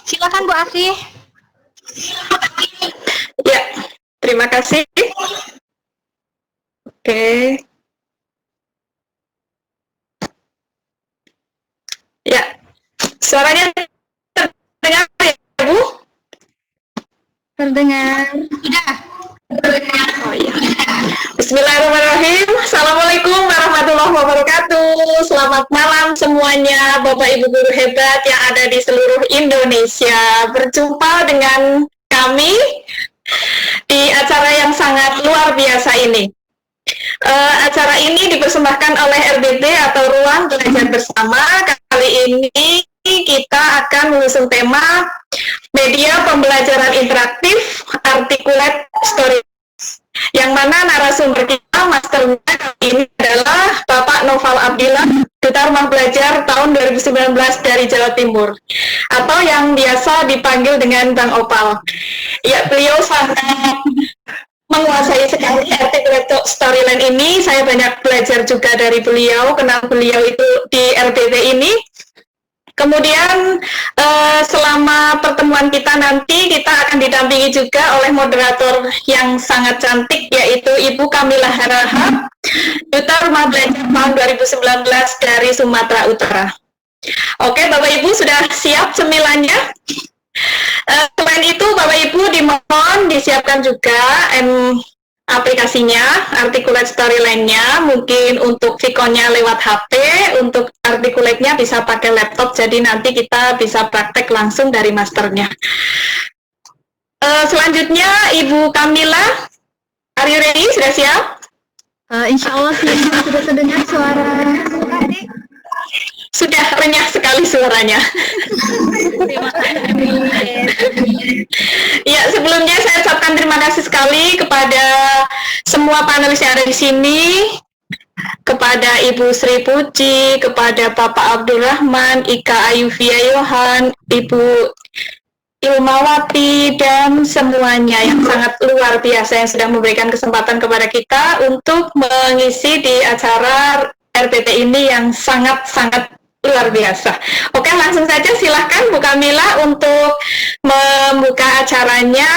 Silakan Bu Afi. Ya, terima kasih. Oke. Ya, suaranya terdengar ya, Bu? Terdengar. Sudah. Oh iya. Bismillahirrahmanirrahim. Assalamualaikum warahmatullahi wabarakatuh. Selamat malam semuanya, Bapak Ibu guru hebat yang ada di seluruh Indonesia. Berjumpa dengan kami di acara yang sangat luar biasa ini. Acara ini dipersembahkan oleh RBB atau Ruang Belajar Bersama. Kali ini kita akan mengusung tema media pembelajaran interaktif articulate story, yang mana narasumber kita masternya kali ini adalah Bapak Noval Abdillah, Duta Rumah Belajar tahun 2019 dari Jawa Timur, atau yang biasa dipanggil dengan Bang Opal. Ya, beliau sangat menguasai sekali articulate storyline ini. Saya banyak belajar juga dari beliau, kenal beliau itu di RBB ini. Kemudian selama pertemuan kita nanti, kita akan didampingi juga oleh moderator yang sangat cantik, yaitu Ibu Kamila Harahap, Duta Rumah Belajar tahun 2019 dari Sumatera Utara. Oke, Bapak Ibu sudah siap cemilannya? Selain itu, Bapak Ibu dimohon disiapkan juga aplikasinya, articulate storyline-nya, mungkin untuk Vicon-nya lewat HP, untuk articulate-nya bisa pakai laptop, jadi nanti kita bisa praktek langsung dari masternya. Selanjutnya, Ibu Kamila, are you ready? Sudah siap? Insya Allah sudah terdengar suara adik. Sudah renyah sekali suaranya. Terima kasih. Ya, sebelumnya saya ucapkan terima kasih sekali kepada semua panelis yang ada di sini, kepada Ibu Sri Puji, kepada Bapak Abdurrahman, Ika Ayuvia Yohan, Ibu Ilmawati, dan semuanya yang sangat luar biasa yang sudah memberikan kesempatan kepada kita untuk mengisi di acara RPT ini yang sangat-sangat luar biasa. Oke, langsung saja silahkan Bu Kamila untuk membuka acaranya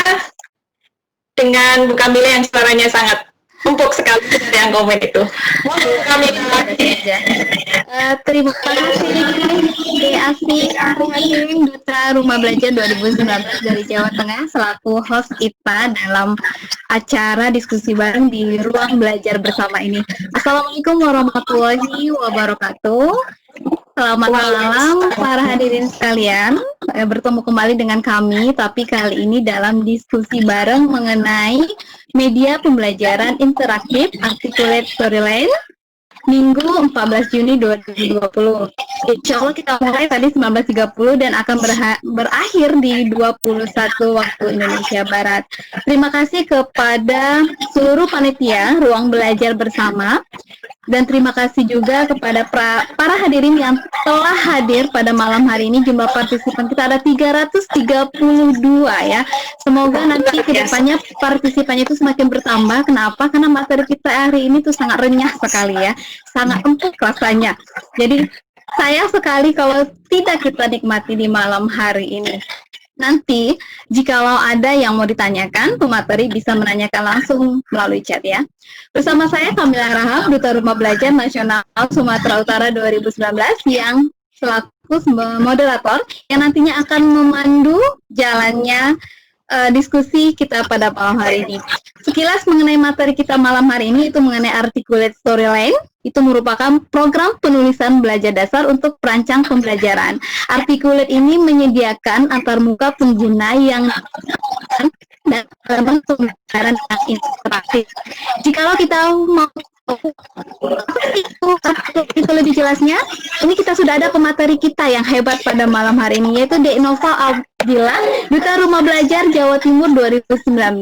dengan Bu Kamila yang suaranya sangat empuk sekali dari yang komen itu. Bu Kamila. Terima kasih Afi Hakim, Duta Rumah Belajar 2019 dari Jawa Tengah, selaku host kita dalam acara diskusi bareng di Ruang Belajar Bersama ini. Assalamualaikum warahmatullahi wabarakatuh. Selamat malam para hadirin sekalian, bertemu kembali dengan kami, tapi kali ini dalam diskusi bareng mengenai media pembelajaran interaktif articulate storyline Minggu 14 Juni 2020. Insya Allah kita mulai tadi 19.30 dan akan berakhir di 21 waktu Indonesia Barat. Terima kasih kepada seluruh panitia Ruang Belajar Bersama, dan terima kasih juga kepada para hadirin yang telah hadir pada malam hari ini. Jumlah partisipan kita ada 332 ya. Semoga nanti kedepannya partisipannya itu semakin bertambah. Kenapa? Karena materi kita hari ini tuh sangat renyah sekali ya, sangat empuk rasanya. Jadi sayang sekali kalau tidak kita nikmati di malam hari ini. Nanti, jikalau ada yang mau ditanyakan, pemateri bisa menanyakan langsung melalui chat ya. Bersama saya Kamila Harahap, Duta Rumah Belajar Nasional Sumatera Utara 2019, yang selaku moderator yang nantinya akan memandu jalannya diskusi kita pada malam hari ini. Sekilas mengenai materi kita malam hari ini, itu mengenai articulate storyline. Itu merupakan program penulisan belajar dasar untuk perancang pembelajaran. Articulate ini menyediakan antarmuka pengguna yang dan pembelajaran yang interaktif. Jikalau kita mau itu lebih jelasnya, ini kita sudah ada pemateri kita yang hebat pada malam hari ini, yaitu Dek Noval Abdillah, Duta Rumah Belajar Jawa Timur 2019,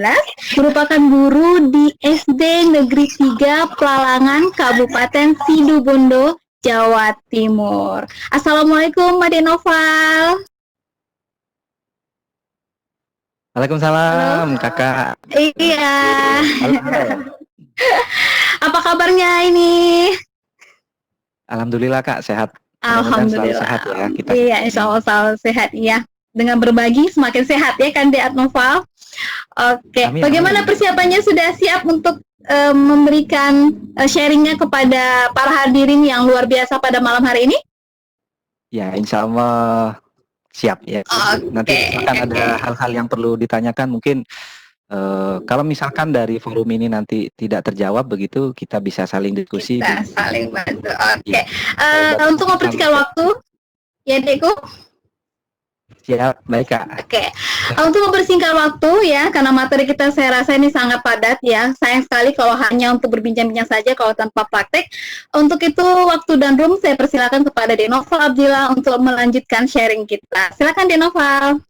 merupakan guru di SD Negeri 3 Pelalangan, Kabupaten Situbondo, Jawa Timur. Assalamualaikum, Dek Noval. Waalaikumsalam, Kakak. Iya. Halo. Apa kabarnya ini? Alhamdulillah Kak, sehat. Alhamdulillah. Sehat ya kita. Iya, insya Allah selalu sehat ya. dengan berbagi semakin sehat ya kan Dek Noval. Oke, Amin, bagaimana amin. persiapannya, sudah siap untuk memberikan sharingnya kepada para hadirin yang luar biasa pada malam hari ini? Ya, insya Allah siap ya. Nanti Oke, misalkan ada hal-hal yang perlu ditanyakan, mungkin kalau misalkan dari forum ini nanti tidak terjawab begitu, kita bisa saling diskusi. kita saling bantu. Oke, Iya. Baik, untuk mempersingkat waktu, ya Dekku. siap, baik Kak. Oke, untuk mempersingkat waktu ya, karena materi kita saya rasa ini sangat padat ya. Sayang sekali kalau hanya untuk berbincang-bincang saja kalau tanpa praktek. Untuk itu waktu dan room saya persilakan kepada Denoval Abdillah untuk melanjutkan sharing kita. Silakan Denoval.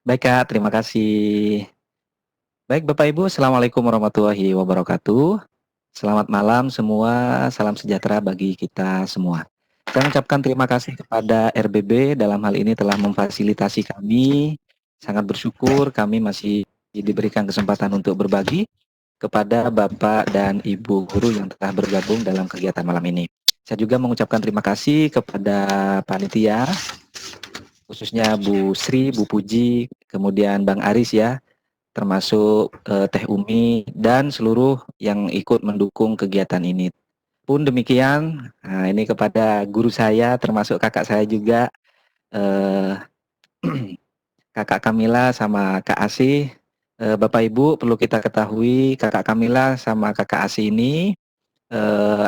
Baik Kak, terima kasih. Baik Bapak Ibu, Assalamualaikum warahmatullahi wabarakatuh. Selamat malam semua, salam sejahtera bagi kita semua. Saya mengucapkan terima kasih kepada RBB dalam hal ini telah memfasilitasi kami. Sangat bersyukur kami masih diberikan kesempatan untuk berbagi kepada Bapak dan Ibu guru yang telah bergabung dalam kegiatan malam ini. Saya juga mengucapkan terima kasih kepada panitia, khususnya Bu Sri, Bu Puji, kemudian Bang Aris ya, termasuk Teh Umi dan seluruh yang ikut mendukung kegiatan ini. Pun demikian, nah ini kepada guru saya, termasuk kakak saya juga, eh, kakak Kamila sama Kak Asih. Bapak Ibu perlu kita ketahui, kakak Kamila sama kakak Asih ini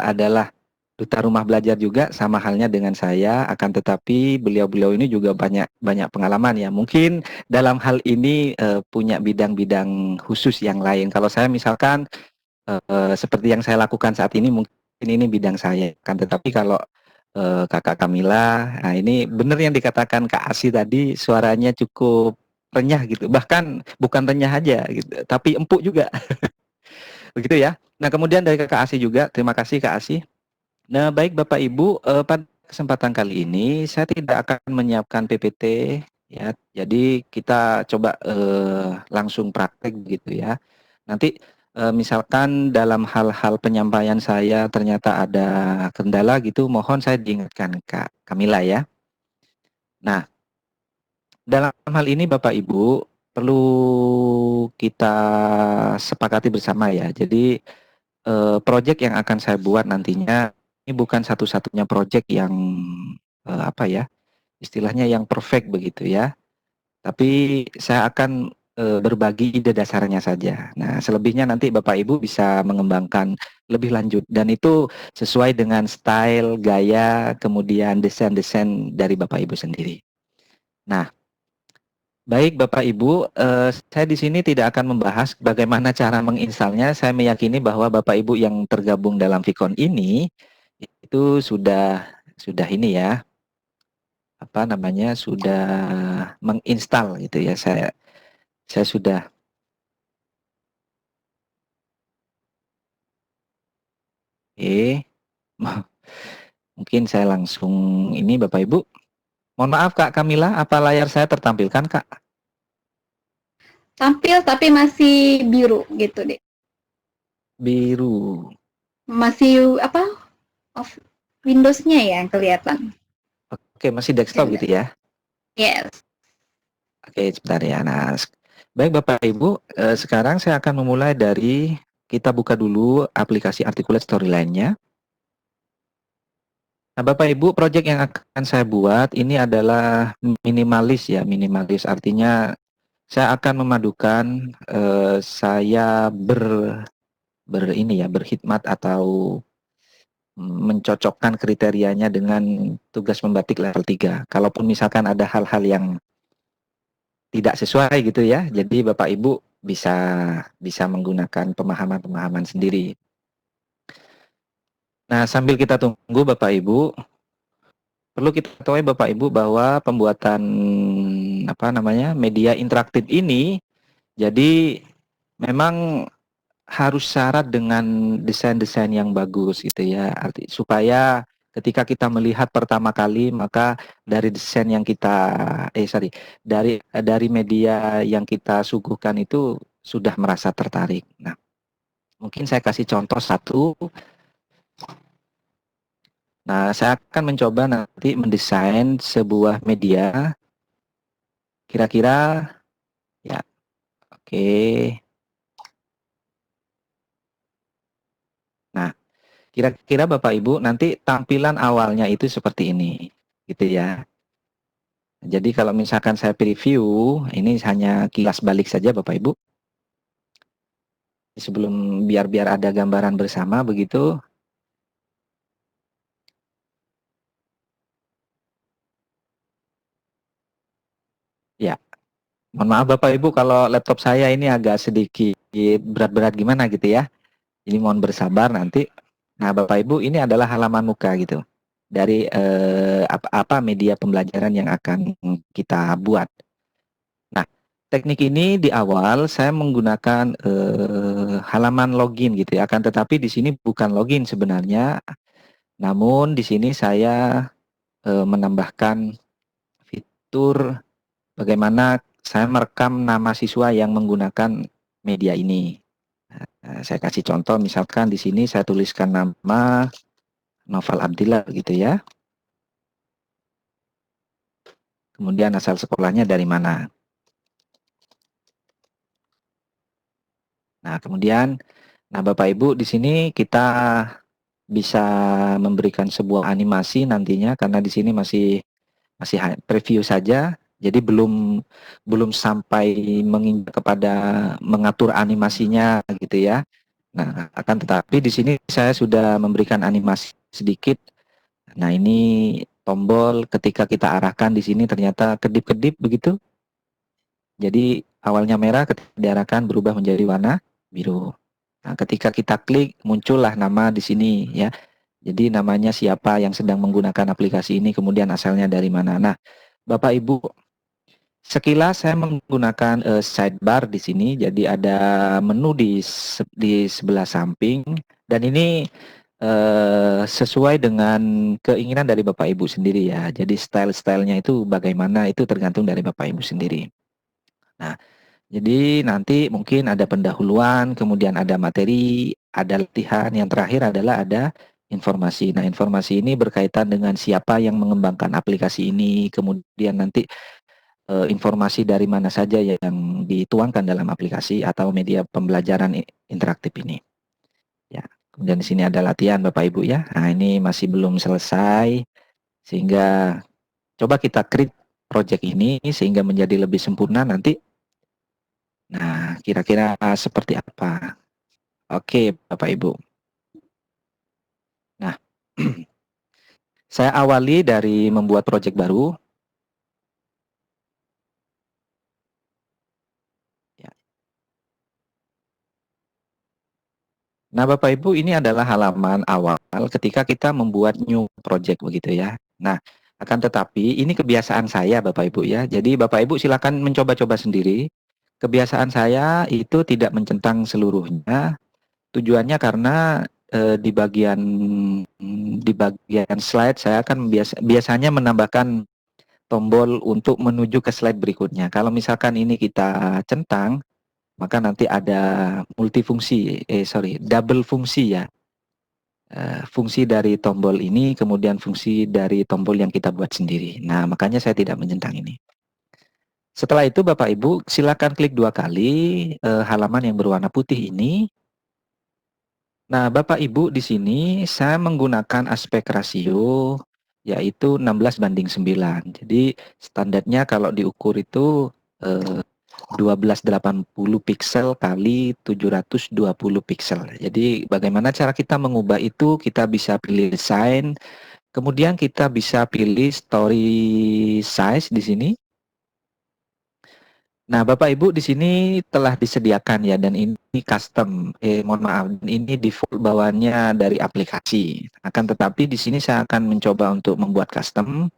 adalah duta rumah belajar juga, sama halnya dengan saya. Akan tetapi beliau-beliau ini juga banyak banyak pengalaman ya. Mungkin dalam hal ini punya bidang-bidang khusus yang lain. Kalau saya misalkan seperti yang saya lakukan saat ini, mungkin ini bidang saya. Kan tetapi kalau kakak Kamila, nah ini benar yang dikatakan Kak Asi tadi, suaranya cukup renyah gitu. Bahkan bukan renyah aja gitu, tapi empuk juga. Begitu ya. Nah, kemudian dari Kakak Asi juga, terima kasih Kak Asi. Nah, baik Bapak Ibu, pada kesempatan kali ini saya tidak akan menyiapkan PPT ya. Jadi kita coba langsung praktek begitu ya. Nanti misalkan dalam hal-hal penyampaian saya ternyata ada kendala gitu, mohon saya diingatkan Kak Kamila ya. Nah, dalam hal ini Bapak Ibu perlu kita sepakati bersama ya. Jadi proyek yang akan saya buat nantinya ini bukan satu-satunya proyek yang apa ya, istilahnya yang perfect begitu ya. Tapi saya akan berbagi ide dasarnya saja. Nah, selebihnya nanti Bapak Ibu bisa mengembangkan lebih lanjut dan itu sesuai dengan style, gaya, kemudian desain-desain dari Bapak Ibu sendiri. Nah, baik Bapak Ibu, saya di sini tidak akan membahas bagaimana cara menginstalnya. Saya meyakini bahwa Bapak Ibu yang tergabung dalam Vicon ini itu sudah ini ya, apa namanya, sudah menginstal gitu ya. Saya sudah. Mungkin saya langsung ini Bapak Ibu. Mohon maaf Kak Kamila, apa layar saya tertampilkan Kak? Tampil tapi masih biru gitu deh. Biru. Masih apa? Off Windows-nya ya yang kelihatan. Oke, masih desktop gitu ya. Yes. Oke, sebentar ya. Nah, baik Bapak Ibu, sekarang saya akan memulai dari kita buka dulu aplikasi Articulate Storyline-nya. Nah, Bapak Ibu, project yang akan saya buat ini adalah minimalis ya, minimalis artinya saya akan memadukan saya ini ya, berkhidmat atau mencocokkan kriterianya dengan tugas membatik level 3. Kalaupun misalkan ada hal-hal yang tidak sesuai gitu ya, jadi Bapak Ibu bisa menggunakan pemahaman-pemahaman sendiri. Nah, sambil kita tunggu Bapak Ibu, perlu kita ketahui Bapak Ibu bahwa pembuatan apa namanya media interaktif ini jadi memang harus syarat dengan desain-desain yang bagus gitu ya. Supaya ketika kita melihat pertama kali maka dari desain yang kita dari media yang kita suguhkan itu sudah merasa tertarik. Nah, mungkin saya kasih contoh satu. Nah, saya akan mencoba nanti mendesain sebuah media Kira-kira ya, oke. Nah, kira-kira Bapak Ibu nanti tampilan awalnya itu seperti ini, gitu ya. Jadi kalau misalkan saya preview, ini hanya kilas balik saja Bapak Ibu. Sebelum biar ada gambaran bersama begitu. Ya, mohon maaf Bapak Ibu kalau laptop saya ini agak sedikit berat-berat gimana gitu ya. Jadi mohon bersabar nanti. Nah, Bapak Ibu, ini adalah halaman muka gitu dari apa media pembelajaran yang akan kita buat. Nah, teknik ini di awal saya menggunakan halaman login gitu ya. Akan tetapi di sini bukan login sebenarnya, namun di sini saya menambahkan fitur bagaimana saya merekam nama siswa yang menggunakan media ini. Saya kasih contoh, misalkan di sini saya tuliskan nama Novel Abdillah gitu ya. Kemudian asal sekolahnya dari mana. Nah, kemudian, Bapak Ibu di sini kita bisa memberikan sebuah animasi nantinya karena di sini masih preview saja. Jadi belum sampai menginjak kepada mengatur animasinya gitu ya. Nah, akan tetapi di sini saya sudah memberikan animasi sedikit. Nah, ini tombol ketika kita arahkan di sini ternyata kedip-kedip begitu. Jadi awalnya merah ketika diarahkan berubah menjadi warna biru. Nah, ketika kita klik muncullah nama di sini ya. Jadi namanya siapa yang sedang menggunakan aplikasi ini, kemudian asalnya dari mana. Nah, Bapak Ibu, sekilas saya menggunakan sidebar di sini. Jadi ada menu di sebelah samping dan ini sesuai dengan keinginan dari Bapak Ibu sendiri ya. Jadi style-stylenya itu bagaimana itu tergantung dari Bapak Ibu sendiri. Nah, jadi nanti mungkin ada pendahuluan, kemudian ada materi, ada latihan, yang terakhir adalah ada informasi. Nah, informasi ini berkaitan dengan siapa yang mengembangkan aplikasi ini, kemudian nanti informasi dari mana saja yang dituangkan dalam aplikasi atau media pembelajaran interaktif ini. Ya, kemudian di sini ada latihan Bapak Ibu ya. Nah, ini masih belum selesai sehingga coba kita create project ini sehingga menjadi lebih sempurna nanti. Nah, kira-kira seperti apa? Oke, Bapak Ibu. Nah, saya awali dari membuat project baru. Ya. Nah, Bapak Ibu, ini adalah halaman awal ketika kita membuat new project begitu ya. Nah, akan tetapi ini kebiasaan saya Bapak Ibu ya. Jadi Bapak Ibu silakan mencoba-coba sendiri. Kebiasaan saya itu tidak mencentang seluruhnya. Tujuannya karena di bagian slide saya akan biasanya menambahkan tombol untuk menuju ke slide berikutnya. Kalau misalkan ini kita centang, maka nanti ada double fungsi ya. Fungsi dari tombol ini, kemudian fungsi dari tombol yang kita buat sendiri. Nah, makanya saya tidak mencentang ini. Setelah itu Bapak Ibu silakan klik 2 kali halaman yang berwarna putih ini. Nah, Bapak Ibu di sini saya menggunakan aspek rasio yaitu 16:9. Jadi standarnya kalau diukur itu 1280 piksel kali 720 piksel. Jadi bagaimana cara kita mengubah itu? Kita bisa pilih desain, kemudian kita bisa pilih story size di sini. Nah, Bapak Ibu di sini telah disediakan ya, dan ini custom. Mohon maaf, ini default bawaannya dari aplikasi. Akan tetapi di sini saya akan mencoba untuk membuat custom.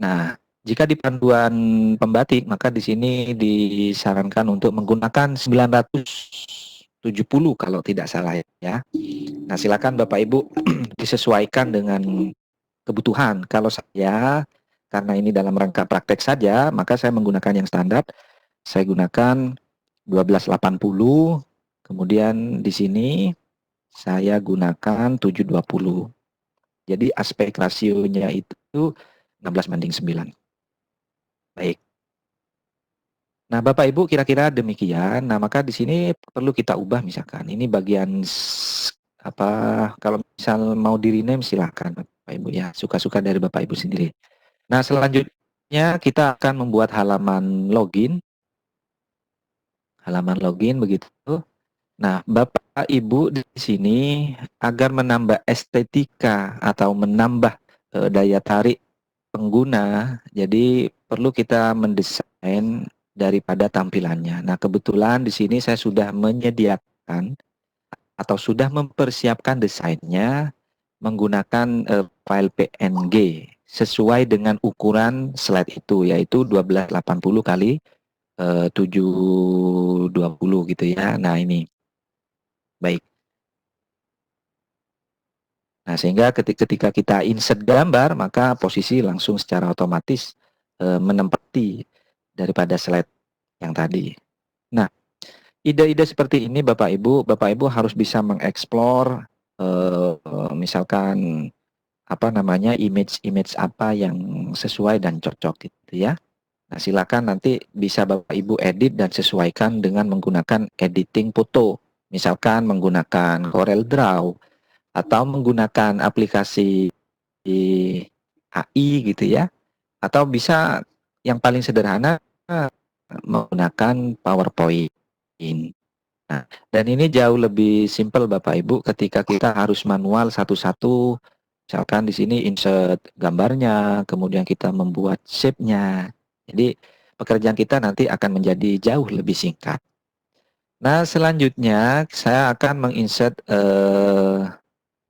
Nah, jika di panduan pembatik, maka di sini disarankan untuk menggunakan 970 kalau tidak salah ya. Nah, silakan Bapak Ibu disesuaikan dengan kebutuhan. Kalau saya, karena ini dalam rangka praktek saja, maka saya menggunakan yang standar. Saya gunakan 1280, kemudian di sini saya gunakan 720. Jadi aspek rasionya itu 16:9. Baik. Nah, Bapak Ibu kira-kira demikian. Nah, maka di sini perlu kita ubah misalkan. Ini bagian apa, kalau misal mau di rename silahkan Bapak Ibu ya, suka-suka dari Bapak Ibu sendiri. Nah, selanjutnya kita akan membuat halaman login begitu. Nah, Bapak Ibu di sini agar menambah estetika atau menambah daya tarik pengguna, jadi perlu kita mendesain daripada tampilannya. Nah, kebetulan di sini saya sudah menyediakan atau sudah mempersiapkan desainnya menggunakan file PNG sesuai dengan ukuran slide itu, yaitu 1280 kali 720 gitu ya. Nah, ini baik. Nah, sehingga ketika kita insert gambar, maka posisi langsung secara otomatis menempati daripada slide yang tadi. Nah, ide-ide seperti ini Bapak Ibu harus bisa mengeksplor misalkan apa namanya image-image apa yang sesuai dan cocok gitu ya. Nah, silakan nanti bisa Bapak Ibu edit dan sesuaikan dengan menggunakan editing foto. Misalkan menggunakan Corel Draw atau menggunakan aplikasi AI gitu ya. Atau bisa yang paling sederhana menggunakan PowerPoint. Nah, dan ini jauh lebih simpel Bapak Ibu ketika kita harus manual satu-satu. Misalkan di sini insert gambarnya, kemudian kita membuat shape-nya. Jadi pekerjaan kita nanti akan menjadi jauh lebih singkat. Nah, selanjutnya saya akan menginsert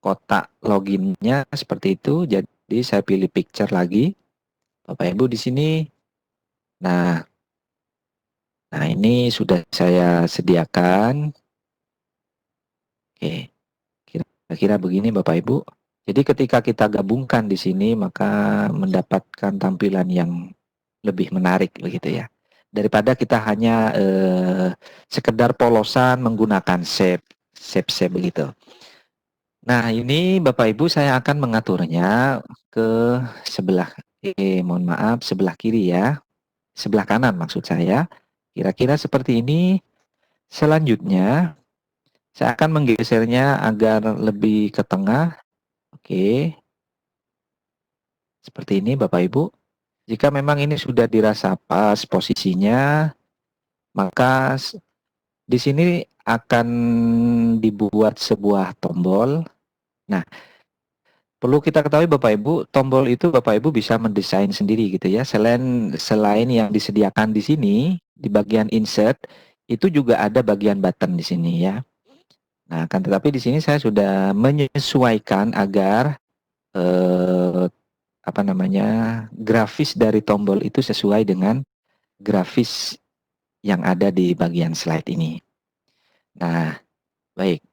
kotak loginnya seperti itu. Jadi saya pilih picture lagi. Bapak Ibu di sini. Nah, ini sudah saya sediakan. Oke, kira-kira begini Bapak Ibu. Jadi ketika kita gabungkan di sini maka mendapatkan tampilan yang lebih menarik begitu ya. Daripada kita hanya sekedar polosan menggunakan shape begitu. Nah, ini Bapak Ibu saya akan mengaturnya ke sebelah mohon maaf, sebelah kiri ya. Sebelah kanan maksud saya. Kira-kira seperti ini. Selanjutnya saya akan menggesernya agar lebih ke tengah. Oke. Seperti ini Bapak Ibu. Jika memang ini sudah dirasa pas posisinya, maka di sini akan dibuat sebuah tombol. Nah, perlu kita ketahui Bapak Ibu, tombol itu Bapak Ibu bisa mendesain sendiri gitu ya. Selain yang disediakan di sini, di bagian insert, itu juga ada bagian button di sini ya. Nah, kan tetapi di sini saya sudah menyesuaikan agar apa namanya, grafis dari tombol itu sesuai dengan grafis yang ada di bagian slide ini. Nah, baik.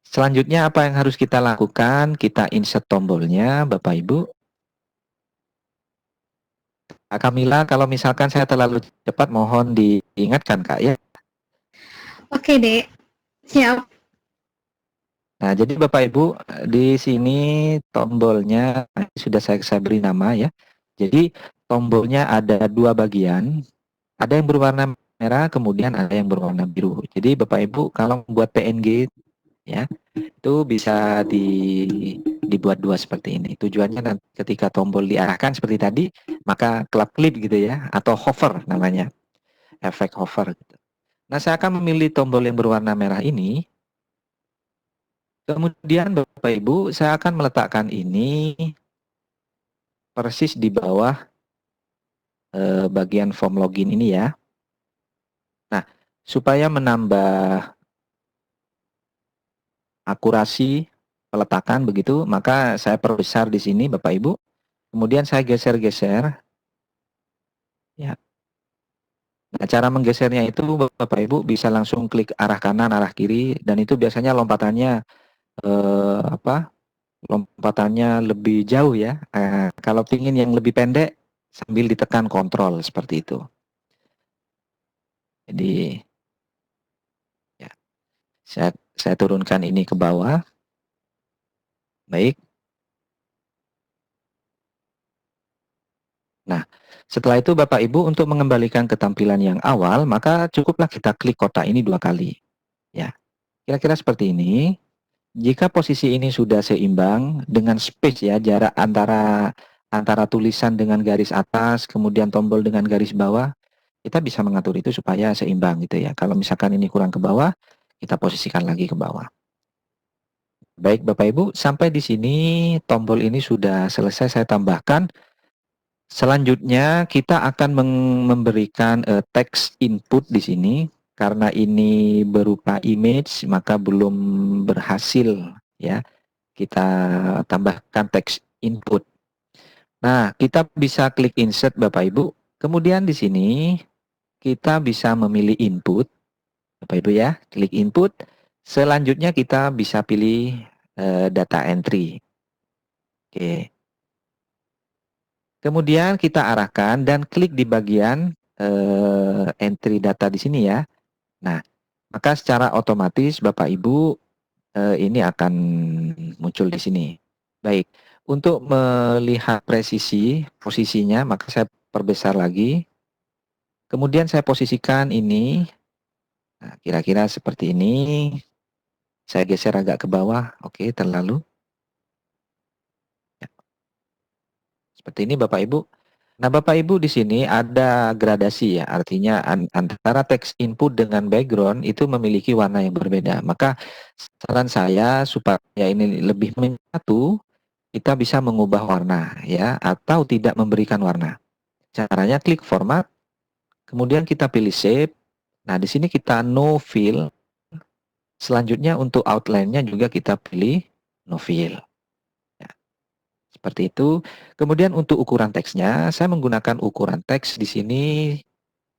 Selanjutnya apa yang harus kita lakukan? Kita insert tombolnya, Bapak Ibu. Kak Kamila, kalau misalkan saya terlalu cepat, mohon diingatkan Kak ya. Oke, Dek. Siap. Nah, jadi Bapak Ibu, di sini tombolnya sudah saya beri nama ya. Jadi tombolnya ada dua bagian. Ada yang berwarna merah, kemudian ada yang berwarna biru. Jadi Bapak Ibu kalau membuat PNG ya, itu bisa dibuat dua seperti ini. Tujuannya nanti ketika tombol diarahkan seperti tadi, maka kelap-kelip gitu ya, atau hover namanya, efek hover. Gitu. Nah, saya akan memilih tombol yang berwarna merah ini. Kemudian Bapak Ibu, saya akan meletakkan ini persis di bawah bagian form login ini ya. Nah, supaya menambah akurasi peletakan begitu, maka saya perbesar di sini Bapak Ibu. Kemudian saya geser-geser. Ya. Nah, cara menggesernya itu Bapak Ibu bisa langsung klik arah kanan, arah kiri, dan itu biasanya lompatannya apa? Lompatannya lebih jauh ya. Kalau ingin yang lebih pendek, sambil ditekan kontrol seperti itu. Jadi ya, saya turunkan ini ke bawah. Baik. Nah, setelah itu Bapak Ibu untuk mengembalikan ke tampilan yang awal, maka cukuplah kita klik kotak ini 2 kali. Ya, kira-kira seperti ini. Jika posisi ini sudah seimbang dengan space ya, jarak antara tulisan dengan garis atas, kemudian tombol dengan garis bawah, kita bisa mengatur itu supaya seimbang gitu ya. Kalau misalkan ini kurang ke bawah, kita posisikan lagi ke bawah. Baik Bapak Ibu, sampai di sini tombol ini sudah selesai saya tambahkan. Selanjutnya kita akan memberikan teks input di sini. Karena ini berupa image, maka belum berhasil ya. Kita tambahkan teks input. Nah, kita bisa klik insert Bapak Ibu. Kemudian di sini kita bisa memilih input. Bapak Ibu ya, klik input. Selanjutnya kita bisa pilih data entry. Oke. Kemudian kita arahkan dan klik di bagian entry data di sini ya. Nah, maka secara otomatis Bapak Ibu ini akan muncul di sini. Baik, untuk melihat presisi posisinya, maka saya perbesar lagi. Kemudian saya posisikan ini, nah, kira-kira seperti ini. Saya geser agak ke bawah, oke, terlalu. Ya, seperti ini Bapak Ibu. Nah, Bapak Ibu di sini ada gradasi ya, artinya antara teks input dengan background itu memiliki warna yang berbeda. Maka saran saya supaya ini lebih menyatu, kita bisa mengubah warna ya atau tidak memberikan warna. Caranya klik format, kemudian kita pilih shape. Nah, di sini kita no fill. Selanjutnya untuk outline-nya juga kita pilih no fill. Ya, seperti itu. Kemudian untuk ukuran teksnya, saya menggunakan ukuran teks di sini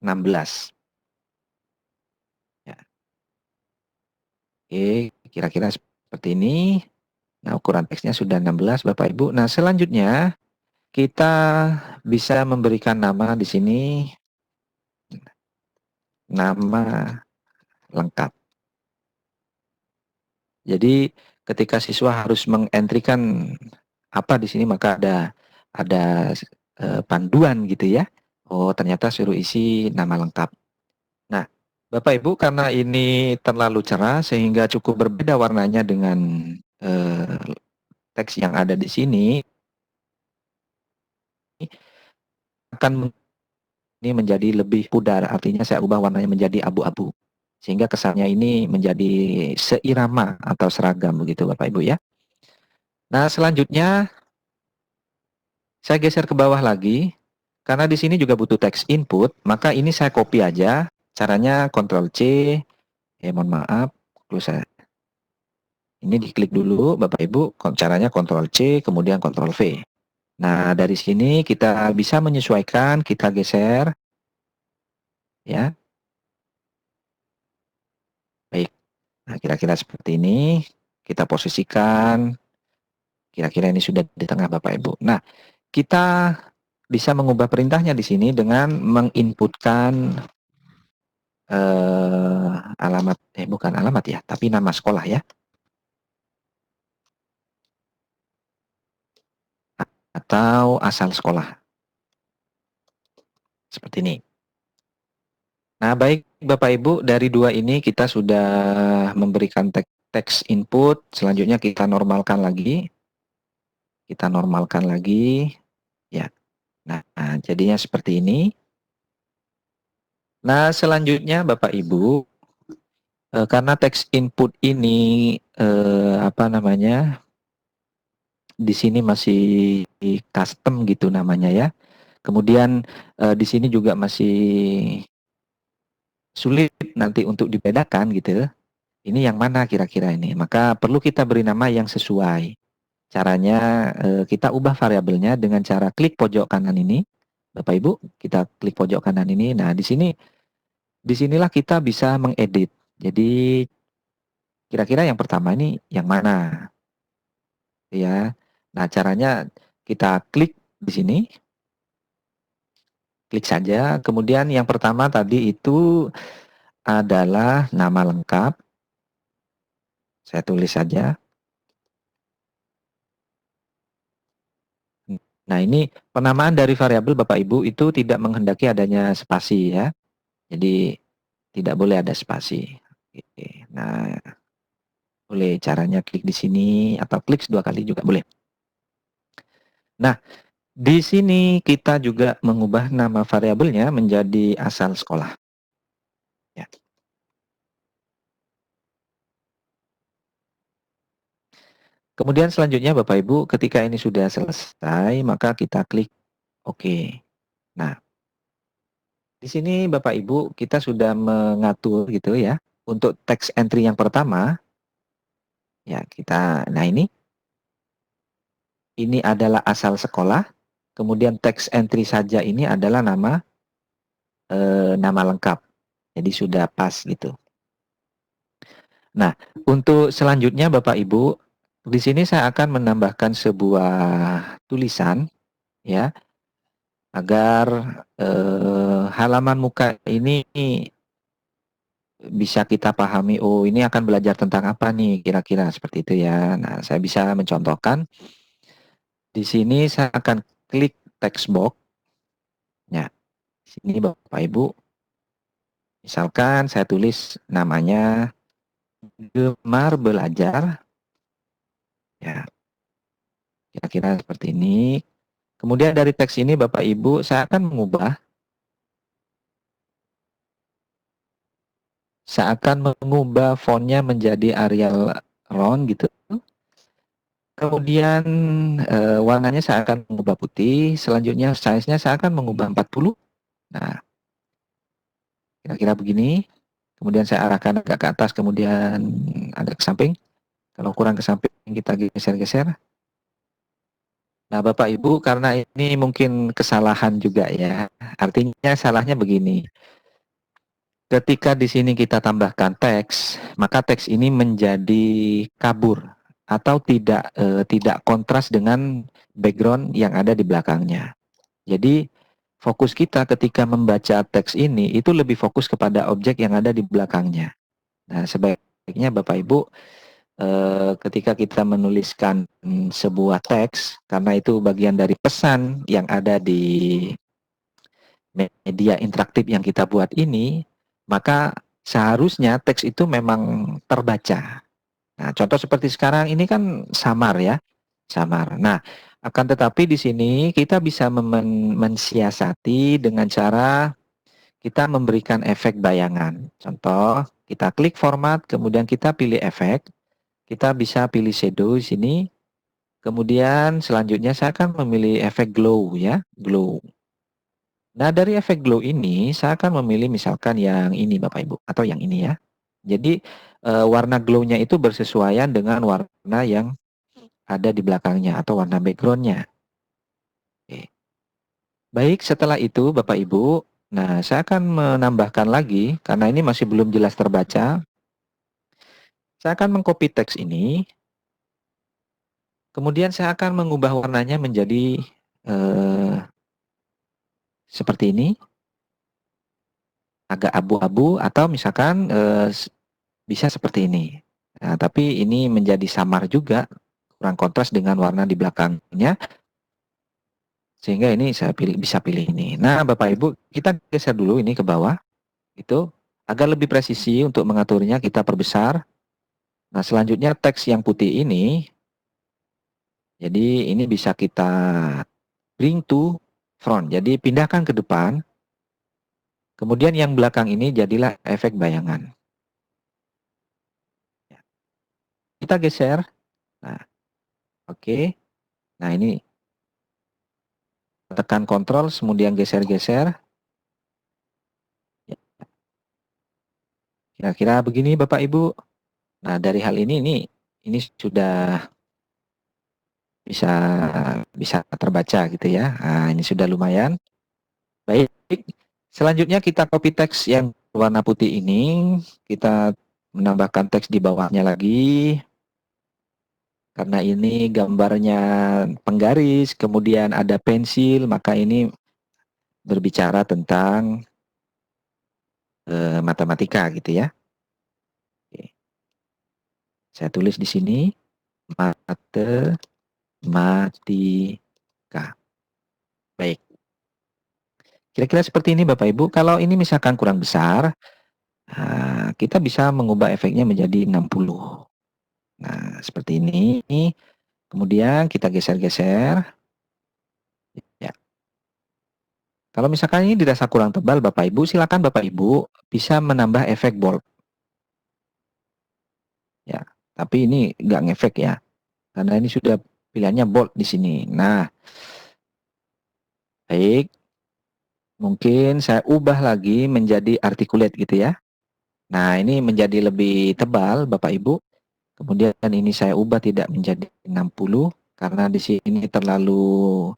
16. Ya. Oke, kira-kira seperti ini. Nah, ukuran teksnya sudah 16 Bapak Ibu. Nah, selanjutnya kita bisa memberikan nama di sini, nama lengkap. Jadi ketika siswa harus mengentrikan apa di sini maka ada panduan gitu ya. Oh, ternyata suruh isi nama lengkap. Nah, Bapak Ibu karena ini terlalu cerah sehingga cukup berbeda warnanya dengan teks yang ada di sini, akan ini menjadi lebih pudar, artinya saya ubah warnanya menjadi abu-abu. Sehingga kesannya ini menjadi seirama atau seragam begitu Bapak Ibu ya. Nah, selanjutnya saya geser ke bawah lagi. Karena di sini juga butuh teks input, maka ini saya copy aja. Caranya Ctrl C. Mohon maaf, perlu saya ini diklik dulu Bapak Ibu. Caranya Ctrl C, kemudian Ctrl V. Nah, dari sini kita bisa menyesuaikan, kita geser ya. Baik. Nah, kira-kira seperti ini. Kita posisikan. Kira-kira ini sudah di tengah Bapak Ibu. Nah, kita bisa mengubah perintahnya di sini dengan menginputkan alamat, bukan alamat ya, tapi nama sekolah ya. Atau asal sekolah. Seperti ini. Nah, baik Bapak Ibu, dari dua ini kita sudah memberikan teks input. Selanjutnya kita normalkan lagi. Kita normalkan lagi. Ya. Nah, jadinya seperti ini. Nah, selanjutnya Bapak Ibu, karena teks input ini apa namanya? Di sini masih custom gitu namanya ya. Kemudian di sini juga masih sulit nanti untuk dibedakan gitu. Ini yang mana kira-kira ini? Maka perlu kita beri nama yang sesuai. Caranya kita ubah variabelnya dengan cara klik pojok kanan ini. Bapak Ibu, kita klik pojok kanan ini. Nah, disinilah kita bisa mengedit. Jadi kira-kira yang pertama ini yang mana? Ya. Nah, caranya kita klik di sini. Klik saja. Kemudian yang pertama tadi itu adalah nama lengkap. Saya tulis saja. Nah, ini penamaan dari variabel Bapak Ibu itu tidak menghendaki adanya spasi ya. Jadi tidak boleh ada spasi. Oke. Nah, boleh caranya klik di sini atau klik 2 kali juga boleh. Nah, di sini kita juga mengubah nama variabelnya menjadi asal sekolah. Ya. Kemudian selanjutnya Bapak Ibu, ketika ini sudah selesai, maka kita klik OK. Nah, di sini Bapak Ibu kita sudah mengatur gitu ya. Untuk text entry yang pertama, ya kita, nah ini adalah asal sekolah. Kemudian text entry saja ini adalah nama lengkap. Jadi sudah pas gitu. Nah, untuk selanjutnya Bapak Ibu, di sini saya akan menambahkan sebuah tulisan ya, agar halaman muka ini bisa kita pahami, oh ini akan belajar tentang apa nih, kira-kira seperti itu ya. Nah, saya bisa mencontohkan. Di sini saya akan klik text box. Ya, di sini Bapak Ibu, misalkan saya tulis namanya gemar belajar. Ya, kira-kira seperti ini. Kemudian dari teks ini Bapak Ibu, saya akan mengubah fontnya menjadi Arial Ron gitu. Kemudian warnanya saya akan mengubah putih. Selanjutnya size-nya saya akan mengubah 40. Nah, kira-kira begini. Kemudian saya arahkan agak ke atas, kemudian agak ke samping. Kalau kurang ke samping kita geser-geser. Nah, Bapak Ibu, karena ini mungkin kesalahan juga ya. Artinya salahnya begini. Ketika di sini kita tambahkan teks, maka teks ini menjadi kabur atau tidak kontras dengan background yang ada di belakangnya. Jadi fokus kita ketika membaca teks ini itu lebih fokus kepada objek yang ada di belakangnya. Nah, sebaiknya Bapak Ibu ketika kita menuliskan sebuah teks, karena itu bagian dari pesan yang ada di media interaktif yang kita buat ini, maka seharusnya teks itu memang terbaca. Nah, contoh seperti sekarang ini kan samar ya, samar. Nah, akan tetapi di sini kita bisa mensiasati dengan cara kita memberikan efek bayangan. Contoh, kita klik format, kemudian kita pilih efek. Kita bisa pilih shadow di sini. Kemudian selanjutnya saya akan memilih efek glow ya, glow. Nah, dari efek glow ini saya akan memilih misalkan yang ini Bapak Ibu atau yang ini ya. Jadi warna glow-nya itu bersesuaian dengan warna yang ada di belakangnya atau warna background-nya. Oke. Baik, setelah itu Bapak Ibu, nah saya akan menambahkan lagi karena ini masih belum jelas terbaca. Saya akan mengcopy teks ini. Kemudian saya akan mengubah warnanya menjadi seperti ini, agak abu-abu atau misalkan bisa seperti ini. Nah, tapi ini menjadi samar juga, kurang kontras dengan warna di belakangnya, sehingga ini saya bisa pilih ini. Nah, Bapak Ibu, kita geser dulu ini ke bawah, itu agar lebih presisi untuk mengaturnya kita perbesar. Nah, selanjutnya teks yang putih ini, jadi ini bisa kita bring to front, jadi pindahkan ke depan. Kemudian yang belakang ini jadilah efek bayangan. Kita geser. Nah, oke. Nah, ini tekan kontrol, kemudian geser-geser. Kira-kira begini Bapak Ibu. Nah, dari hal ini sudah bisa bisa terbaca gitu ya. Nah, ini sudah lumayan. Baik. Selanjutnya kita copy teks yang warna putih ini, kita menambahkan teks di bawahnya lagi. Karena ini gambarnya penggaris, kemudian ada pensil, maka ini berbicara tentang matematika gitu ya. Oke. Saya tulis di sini matematika. Baik. Kira-kira seperti ini Bapak Ibu. Kalau ini misalkan kurang besar, kita bisa mengubah efeknya menjadi 60. Nah, seperti ini. Kemudian kita geser-geser. Ya. Kalau misalkan ini dirasa kurang tebal Bapak Ibu, silakan Bapak Ibu bisa menambah efek bold. Ya, tapi ini nggak ngefek ya, karena ini sudah pilihannya bold di sini. Nah, baik. Mungkin saya ubah lagi menjadi articulate gitu ya. Nah, ini menjadi lebih tebal Bapak Ibu. Kemudian ini saya ubah tidak menjadi 60 karena di sini terlalu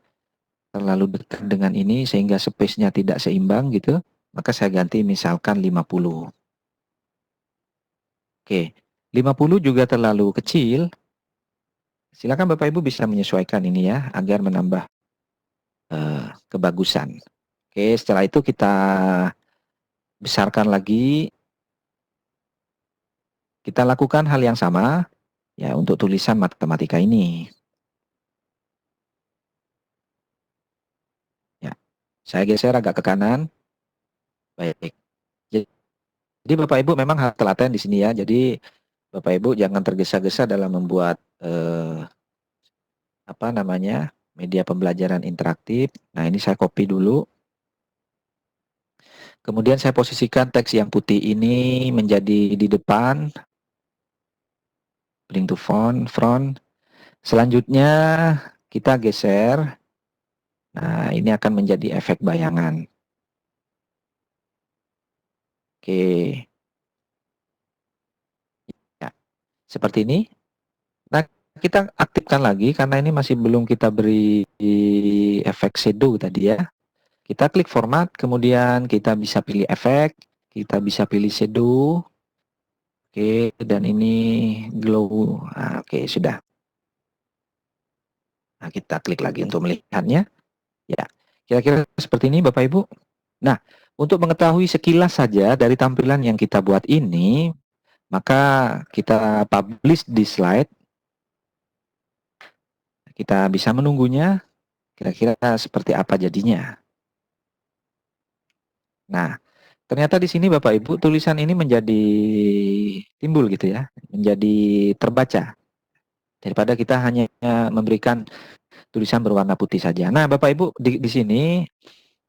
dekat dengan ini sehingga space-nya tidak seimbang gitu. Maka saya ganti misalkan 50. Oke, 50 juga terlalu kecil. Silakan Bapak Ibu bisa menyesuaikan ini ya agar menambah kebagusan. Oke, setelah itu kita besarkan lagi. Kita lakukan hal yang sama ya untuk tulisan matematika ini. Ya, saya geser agak ke kanan. Baik. Jadi Bapak Ibu memang harus telaten di sini ya. Jadi Bapak Ibu jangan tergesa-gesa dalam membuat media pembelajaran interaktif. Nah, ini saya copy dulu. Kemudian saya posisikan teks yang putih ini menjadi di depan. Bring to front. Selanjutnya kita geser. Nah, ini akan menjadi efek bayangan. Oke. Ya, seperti ini. Nah, kita aktifkan lagi karena ini masih belum kita beri efek shadow tadi ya. Kita klik format, kemudian kita bisa pilih efek, kita bisa pilih shadow. Oke, dan ini glow. Nah, oke, sudah. Nah, kita klik lagi untuk melihatnya. Ya, kira-kira seperti ini Bapak Ibu. Nah, untuk mengetahui sekilas saja dari tampilan yang kita buat ini, maka kita publish di slide. Kita bisa menunggunya, kira-kira seperti apa jadinya. Nah, ternyata di sini Bapak Ibu tulisan ini menjadi timbul gitu ya, menjadi terbaca. Daripada kita hanya memberikan tulisan berwarna putih saja. Nah, Bapak Ibu di sini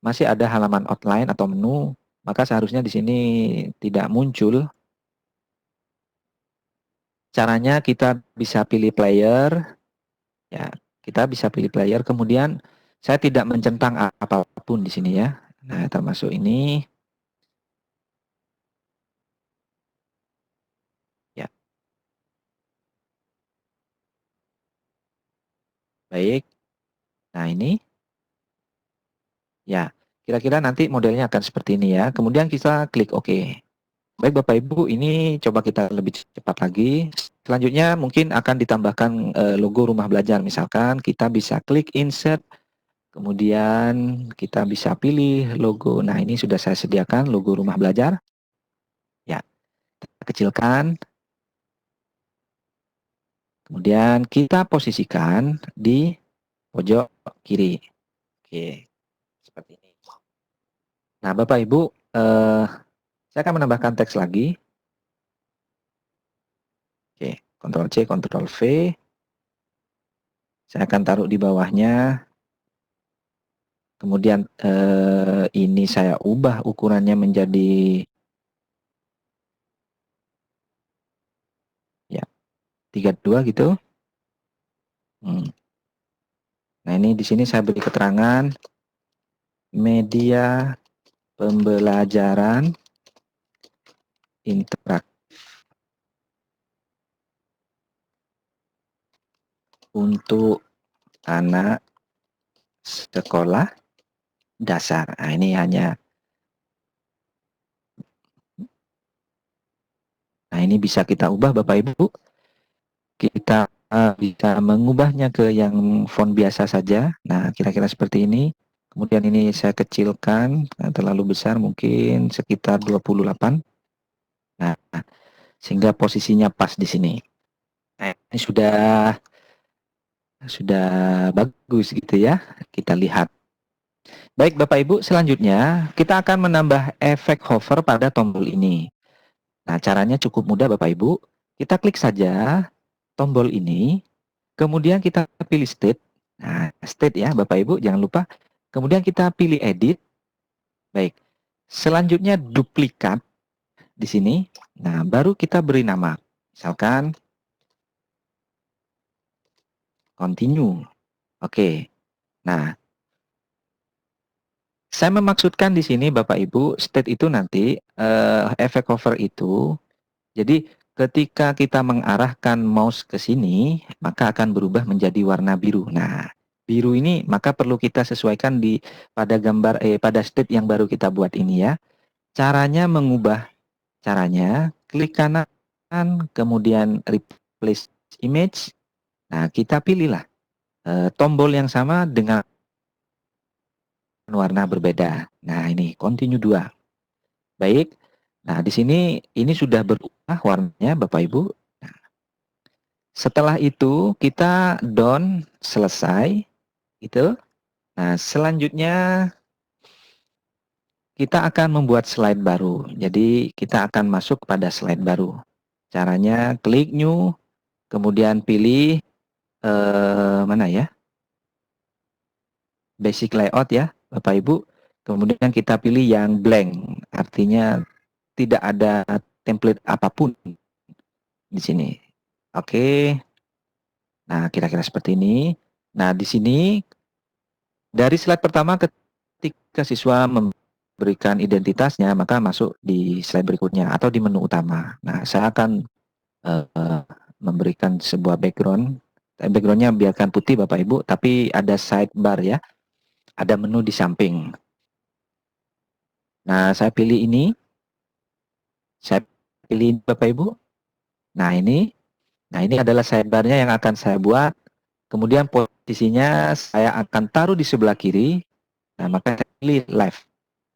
masih ada halaman outline atau menu, maka seharusnya di sini tidak muncul. Caranya kita bisa pilih player, ya, kita bisa pilih player. Kemudian saya tidak mencentang apapun di sini ya. Nah, termasuk ini. Ya, baik. Nah, ini. Ya, kira-kira nanti modelnya akan seperti ini ya. Kemudian kita klik OK. Baik Bapak Ibu, ini coba kita lebih cepat lagi. Selanjutnya mungkin akan ditambahkan logo rumah belajar. Misalkan kita bisa klik insert, kemudian kita bisa pilih logo. Nah, ini sudah saya sediakan logo rumah belajar. Ya, kita kecilkan. Kemudian kita posisikan di pojok kiri. Oke, seperti ini. Nah, Bapak Ibu, saya akan menambahkan teks lagi. Oke, Ctrl C, Ctrl V. Saya akan taruh di bawahnya. Kemudian ini saya ubah ukurannya menjadi ya 32 gitu. Nah, ini di sini saya beri keterangan media pembelajaran interaktif untuk anak sekolah dasar. Nah, ini hanya. Nah, ini bisa kita ubah Bapak Ibu. Kita bisa mengubahnya ke yang font biasa saja. Nah, kira-kira seperti ini. Kemudian ini saya kecilkan, terlalu besar mungkin sekitar 28. Nah, sehingga posisinya pas di sini. Nah, ini sudah bagus gitu ya. Kita lihat. Baik Bapak Ibu, selanjutnya kita akan menambah efek hover pada tombol ini. Nah, caranya cukup mudah Bapak Ibu. Kita klik saja tombol ini, kemudian kita pilih state. Nah, state ya Bapak Ibu, jangan lupa. Kemudian kita pilih edit. Baik. Selanjutnya duplikat di sini. Nah, baru kita beri nama. Misalkan continue. Oke. Nah, saya memaksudkan di sini Bapak Ibu, state itu nanti efek hover itu. Jadi ketika kita mengarahkan mouse ke sini, maka akan berubah menjadi warna biru. Nah, biru ini maka perlu kita sesuaikan pada gambar pada state yang baru kita buat ini ya. Caranya mengubah caranya klik kanan kemudian replace image. Nah, kita pilihlah tombol yang sama dengan warna berbeda. Nah, ini continue 2. Baik. Nah, di sini ini sudah berubah warnanya Bapak Ibu. Nah, setelah itu kita done selesai gitu. Nah, selanjutnya kita akan membuat slide baru. Jadi kita akan masuk pada slide baru. Caranya klik new, kemudian pilih mana ya? Basic layout ya, Bapak Ibu. Kemudian kita pilih yang blank, artinya tidak ada template apapun di sini. Oke. Nah, kira-kira seperti ini. Nah, di sini dari slide pertama ketika siswa memberikan identitasnya, maka masuk di slide berikutnya atau di menu utama. Nah, saya akan memberikan sebuah background. Backgroundnya biarkan putih Bapak Ibu, tapi ada sidebar ya. Ada menu di samping. Nah, saya pilih ini. Saya pilih Bapak Ibu. Nah, ini adalah sidebarnya yang akan saya buat. Kemudian posisinya saya akan taruh di sebelah kiri. Nah, maka saya pilih live.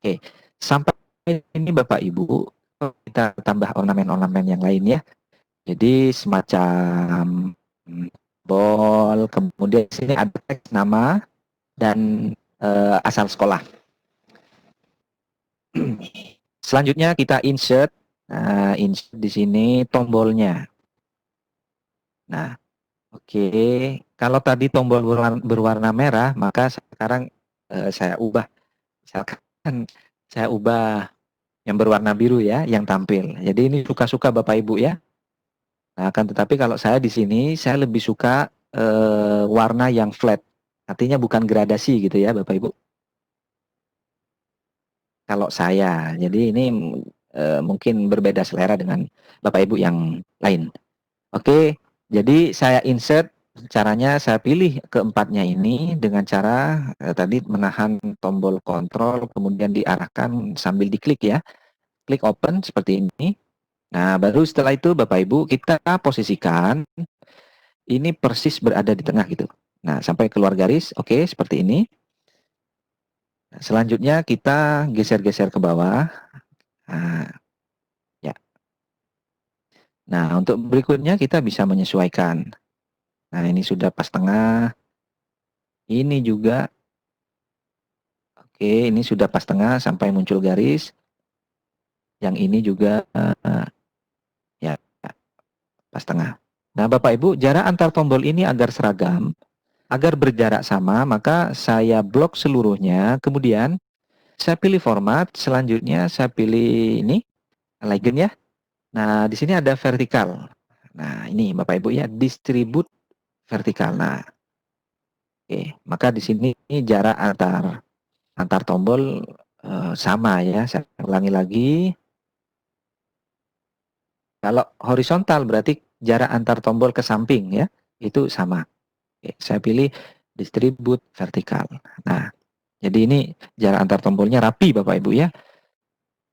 Oke, sampai ini Bapak Ibu, kita tambah ornamen-ornamen yang lain ya. Jadi semacam bol, kemudian di sini ada teks nama dan asal sekolah. Selanjutnya kita insert. Nah, insert di sini tombolnya. Nah, oke. Kalau tadi tombol berwarna merah, maka sekarang saya ubah. Misalkan saya ubah yang berwarna biru ya, yang tampil. Jadi ini suka-suka Bapak Ibu ya. Nah, akan tetapi kalau saya di sini, saya lebih suka warna yang flat. Artinya bukan gradasi gitu ya Bapak Ibu. Kalau saya, jadi ini mungkin berbeda selera dengan Bapak Ibu yang lain. Oke, jadi saya insert, caranya saya pilih keempatnya ini dengan cara tadi menahan tombol kontrol, kemudian diarahkan sambil diklik ya. Klik open seperti ini. Nah, baru setelah itu Bapak Ibu kita posisikan ini persis berada di tengah gitu. Nah, sampai keluar garis, oke, seperti ini. Nah, selanjutnya kita geser-geser ke bawah. Nah, ya. Nah, untuk berikutnya kita bisa menyesuaikan. Nah, ini sudah pas tengah. Ini juga. Oke, ini sudah pas tengah sampai muncul garis. Yang ini juga ya pas tengah. Nah, Bapak Ibu, jarak antar tombol ini agar seragam, agar berjarak sama, maka saya blok seluruhnya. Kemudian saya pilih format, selanjutnya saya pilih ini, legend ya. Nah, di sini ada vertikal. Nah, ini Bapak Ibu ya, distribute vertikal. Nah, oke, maka di sini jarak antar tombol sama ya. Saya ulangi lagi. Kalau horizontal berarti jarak antar tombol ke samping ya, itu sama. Oke, saya pilih distribute vertikal. Nah, jadi ini jarak antar tombolnya rapi Bapak Ibu ya.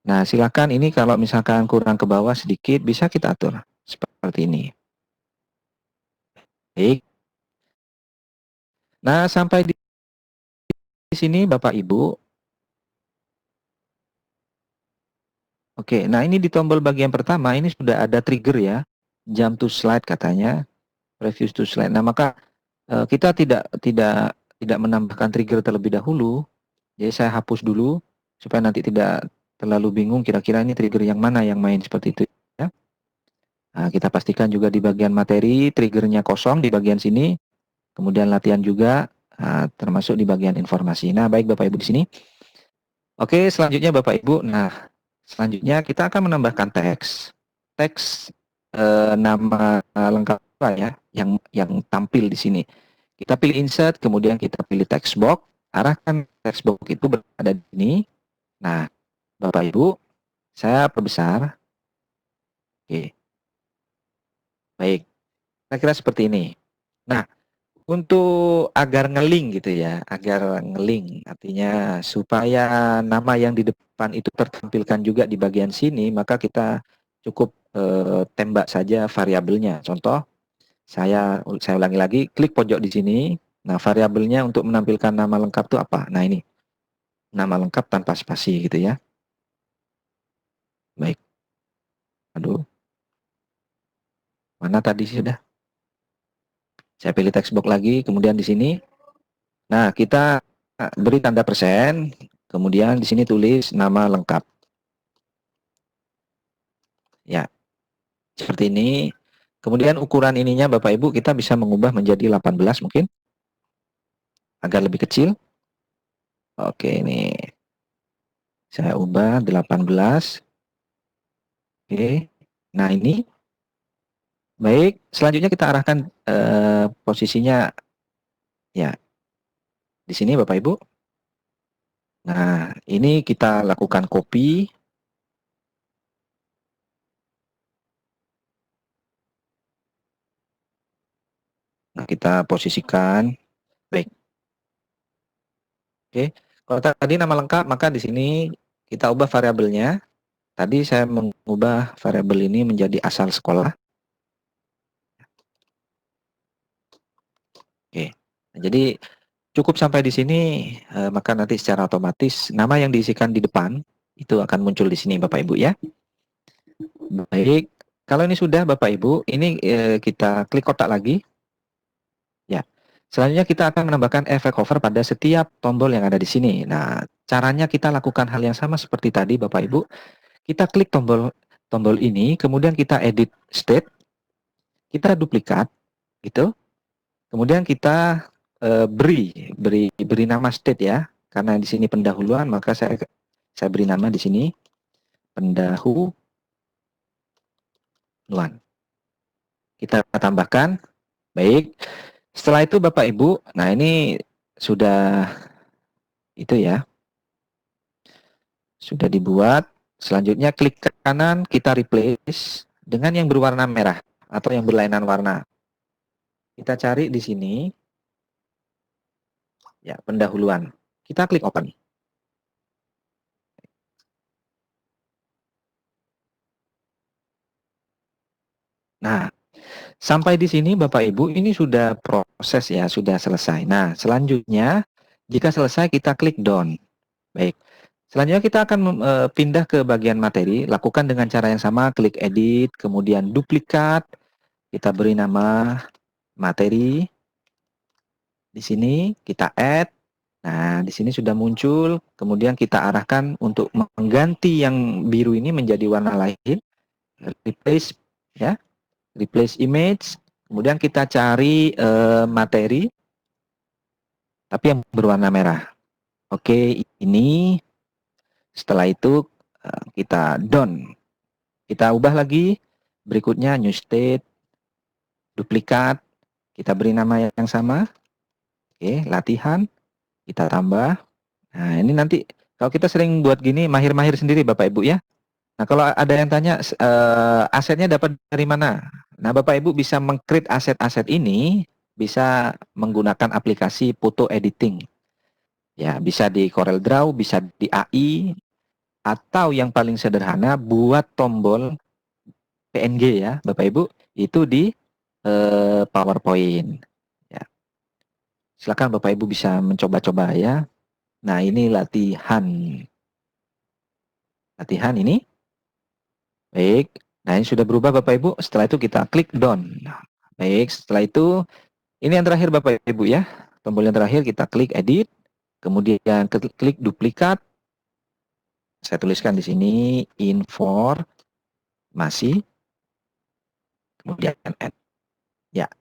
Nah, silakan ini kalau misalkan kurang ke bawah sedikit bisa kita atur seperti ini. Baik. Nah, sampai di sini Bapak Ibu. Oke, nah ini di tombol bagian pertama ini sudah ada trigger ya. Jump to slide katanya, previous to slide. Nah, maka kita tidak menambahkan trigger terlebih dahulu. Jadi saya hapus dulu supaya nanti tidak terlalu bingung kira-kira ini trigger yang mana yang main seperti itu ya. Nah, kita pastikan juga di bagian materi triggernya kosong di bagian sini. Kemudian latihan juga termasuk di bagian informasi. Nah, baik Bapak Ibu di sini. Oke, selanjutnya Bapak Ibu. Nah, selanjutnya kita akan menambahkan teks. Teks nama lengkap ya yang tampil di sini. Kita pilih insert, kemudian kita pilih text box. Arahkan text box itu berada di sini. Nah, Bapak Ibu, saya perbesar. Oke. Baik. Kira-kira seperti ini. Nah, untuk agar ngeling gitu ya, agar ngeling artinya supaya nama yang di depan itu tertampilkan juga di bagian sini, maka kita cukup tembak saja variabelnya. Contoh, saya ulangi lagi, klik pojok di sini. Nah, variabelnya untuk menampilkan nama lengkap itu apa? Nah, ini. Nama lengkap tanpa spasi gitu ya. Baik. Aduh. Mana tadi sudah? Saya pilih text box lagi, kemudian di sini. Nah, kita beri tanda persen, kemudian di sini tulis nama lengkap. Ya, seperti ini. Kemudian ukuran ininya Bapak Ibu kita bisa mengubah menjadi 18 mungkin. Agar lebih kecil. Oke, ini. Saya ubah 18. Oke. Nah, ini. Baik, selanjutnya kita arahkan posisinya ya di sini Bapak Ibu. Nah, ini kita lakukan copy. Nah, kita posisikan. Baik. Oke. Kalau tadi nama lengkap, maka di sini kita ubah variabelnya. Tadi saya mengubah variabel ini menjadi asal sekolah. Oke. Nah, jadi cukup sampai di sini, maka nanti secara otomatis nama yang diisikan di depan itu akan muncul di sini Bapak Ibu ya. Baik, kalau ini sudah Bapak Ibu, ini kita klik kotak lagi. Ya, selanjutnya kita akan menambahkan efek hover pada setiap tombol yang ada di sini. Nah, caranya kita lakukan hal yang sama seperti tadi Bapak Ibu. Kita klik tombol ini, kemudian kita edit state, kita duplikat, gitu. Kemudian kita beri nama state ya, karena di sini pendahuluan, maka saya beri nama di sini pendahuluan. Kita tambahkan, baik. Setelah itu Bapak Ibu, nah ini sudah itu ya, sudah dibuat. Selanjutnya klik ke kanan, kita replace dengan yang berwarna merah atau yang berlainan warna. Kita cari di sini, ya pendahuluan. Kita klik open. Nah, sampai di sini Bapak Ibu ini sudah proses ya, sudah selesai. Nah, selanjutnya jika selesai kita klik done. Baik. Selanjutnya kita akan pindah ke bagian materi, lakukan dengan cara yang sama, klik edit, kemudian duplikat, kita beri nama materi. Di sini kita add. Nah, di sini sudah muncul, kemudian kita arahkan untuk mengganti yang biru ini menjadi warna lain. Replace ya. Replace image, kemudian kita cari materi tapi yang berwarna merah. Oke, ini setelah itu kita done. Kita ubah lagi, berikutnya new state, duplikat, kita beri nama yang sama. Oke, latihan, kita tambah. Nah, ini nanti kalau kita sering buat gini, mahir-mahir sendiri Bapak Ibu ya. Nah, kalau ada yang tanya asetnya dapat dari mana? Nah, Bapak Ibu bisa meng-create aset-aset ini bisa menggunakan aplikasi foto editing. Ya, bisa di Corel Draw, bisa di AI, atau yang paling sederhana buat tombol PNG ya, Bapak Ibu, itu di PowerPoint. Ya. Silakan Bapak Ibu bisa mencoba-coba ya. Nah, ini latihan. Latihan ini. Baik. Nah, ini sudah berubah Bapak Ibu. Setelah itu kita klik done. Baik, setelah itu ini yang terakhir Bapak Ibu ya. Tombol yang terakhir kita klik edit. Kemudian klik duplikat. Saya tuliskan di sini informasi. Kemudian add. Ya.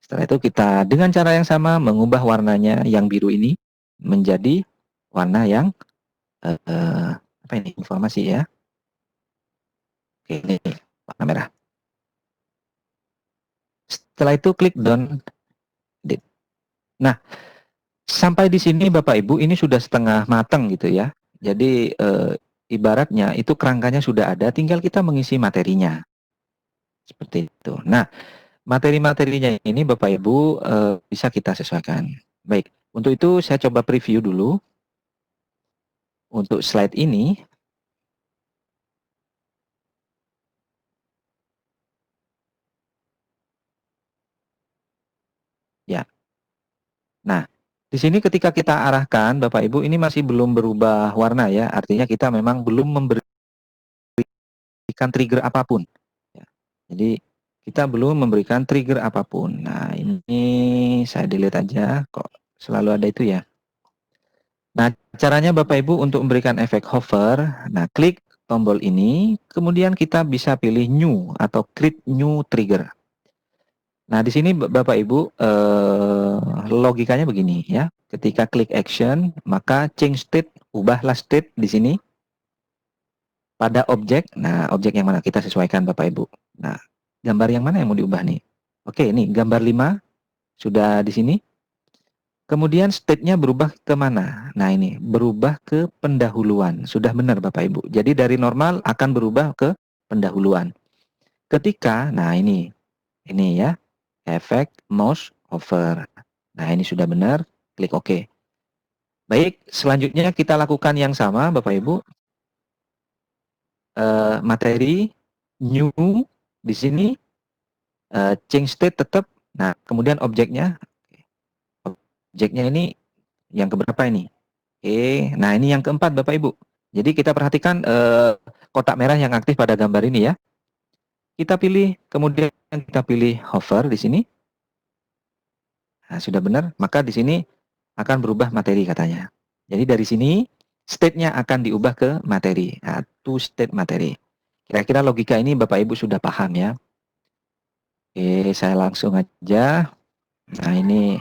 Setelah itu kita dengan cara yang sama mengubah warnanya yang biru ini menjadi warna yang apa ini? Informasi ya. Oke, ini warna merah. Setelah itu klik download. Nah, sampai di sini Bapak Ibu ini sudah setengah matang gitu ya. Jadi ibaratnya itu kerangkanya sudah ada, tinggal kita mengisi materinya. Seperti itu. Nah, materi-materinya ini Bapak Ibu bisa kita sesuaikan. Baik, untuk itu saya coba preview dulu. Untuk slide ini, ya. Nah, di sini ketika kita arahkan, Bapak Ibu, ini masih belum berubah warna ya. Artinya kita memang belum memberikan trigger apapun. Ya. Jadi kita belum memberikan trigger apapun. Nah, ini saya delete aja. Kok selalu ada itu ya. Nah, caranya Bapak Ibu untuk memberikan efek hover, nah klik tombol ini, kemudian kita bisa pilih new atau create new trigger. Nah, di sini Bapak Ibu logikanya begini ya. Ketika klik action, maka change state, ubahlah state di sini pada objek. Nah, objek yang mana kita sesuaikan Bapak Ibu. Nah, gambar yang mana yang mau diubah nih? Oke, ini gambar 5 sudah di sini. Kemudian state-nya berubah ke mana? Nah, ini berubah ke pendahuluan. Sudah benar Bapak Ibu. Jadi dari normal akan berubah ke pendahuluan. Ketika, nah ini ya, efek mouse over. Nah, ini sudah benar, klik OK. Baik, selanjutnya kita lakukan yang sama Bapak Ibu. Materi new di sini, change state tetap. Nah, kemudian objeknya ini yang keberapa ini? Oke, nah ini yang keempat Bapak Ibu. Jadi kita perhatikan kotak merah yang aktif pada gambar ini ya. Kita pilih, kemudian kita pilih hover di sini. Nah, sudah benar, maka di sini akan berubah materi katanya. Jadi dari sini state-nya akan diubah ke materi. Nah, to state materi. Kira-kira logika ini Bapak Ibu sudah paham ya. Oke, saya langsung aja. Nah, ini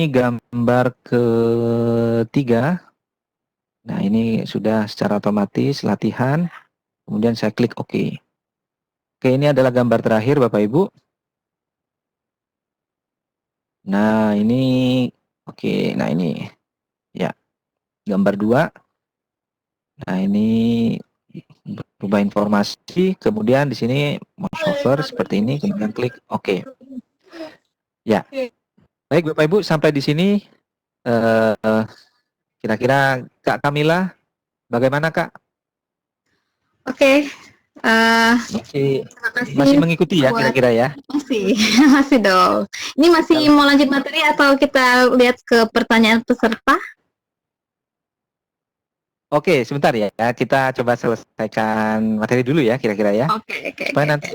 gambar ketiga. Nah, ini sudah secara otomatis latihan. Kemudian saya klik OK. Oke, ini adalah gambar terakhir Bapak Ibu. Nah, ini oke. Nah, ini ya. Gambar 2. Nah, ini berubah informasi. Kemudian di sini mouse over seperti ini, kemudian klik OK. Ya. Baik Bapak Ibu, sampai di sini kira-kira Kak Kamila bagaimana Kak? Oke. Masih mengikuti ya kira-kira ya? Masih dong. Ini masih mau lanjut materi atau kita lihat ke pertanyaan peserta? Oke, sebentar ya. Kita coba selesaikan materi dulu ya kira-kira ya. Oke. Supaya nanti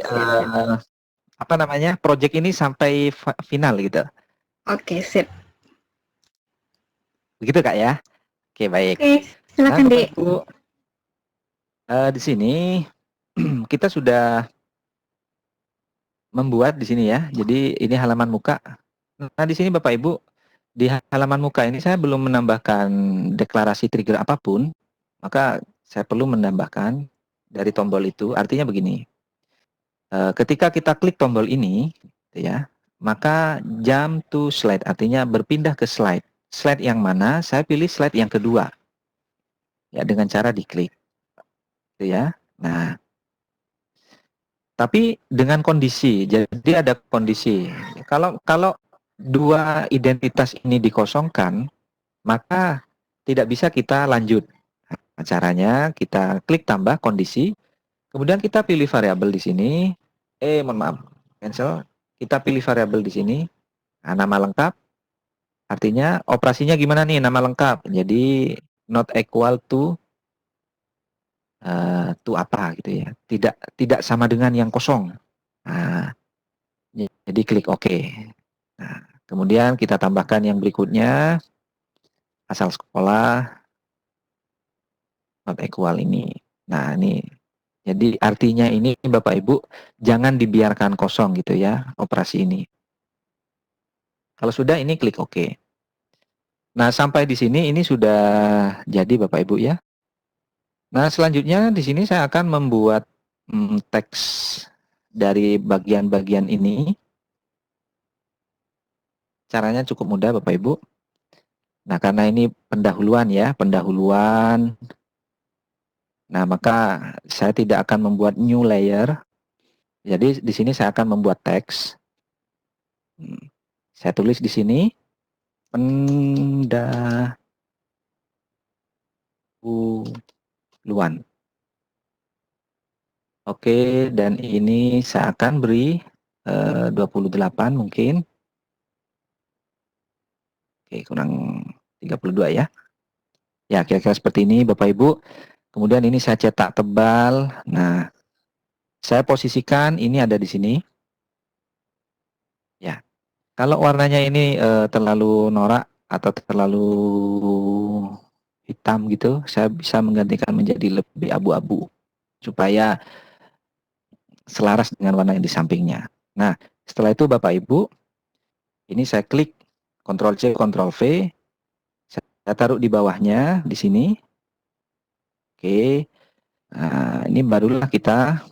apa namanya, project ini sampai final gitu. Oke, sip. Begitu Kak ya? Oke, baik. Oke, silakan Nah, Dek. Ibu, di sini kita sudah membuat di sini ya. Jadi ini halaman muka. Nah, di sini Bapak Ibu, di halaman muka ini saya belum menambahkan deklarasi trigger apapun, maka saya perlu menambahkan dari tombol itu. Artinya begini. Ketika kita klik tombol ini, ya, maka jump to slide, artinya berpindah ke slide. Slide yang mana? Saya pilih slide yang kedua. Ya, dengan cara diklik. Gitu ya. Nah, tapi dengan kondisi. Jadi ada kondisi. Kalau dua identitas ini dikosongkan, maka tidak bisa kita lanjut. Nah, caranya kita klik tambah kondisi, kemudian kita pilih variabel di sini. Mohon maaf, cancel. Kita pilih variabel di sini. Nah, nama lengkap. Artinya operasinya gimana nih nama lengkap? Jadi not equal to apa gitu ya. Tidak sama dengan yang kosong. Nah, jadi klik OK. Nah, Kemudian kita tambahkan yang berikutnya, asal sekolah not equal ini. Nah, ini. Jadi artinya ini Bapak Ibu, jangan dibiarkan kosong gitu ya, operasi ini. Kalau sudah ini klik OK. Nah, sampai di sini ini sudah jadi Bapak Ibu ya. Nah, selanjutnya di sini saya akan membuat teks dari bagian-bagian ini. Caranya cukup mudah Bapak Ibu. Nah, karena ini pendahuluan ya, pendahuluan. Nah, maka saya tidak akan membuat new layer. Jadi di sini saya akan membuat teks. Saya tulis di sini pendahuluan. Oke, dan ini saya akan beri 28 mungkin. Oke, kurang 32 ya. Ya, kira-kira seperti ini Bapak Ibu. Kemudian ini saya cetak tebal. Nah, saya posisikan ini ada di sini. Ya. Kalau warnanya ini terlalu norak atau terlalu hitam gitu, saya bisa menggantikan menjadi lebih abu-abu supaya selaras dengan warna yang di sampingnya. Nah, setelah itu Bapak Ibu, ini saya klik Ctrl C, Ctrl V, saya taruh di bawahnya di sini. Oke, nah, ini barulah kita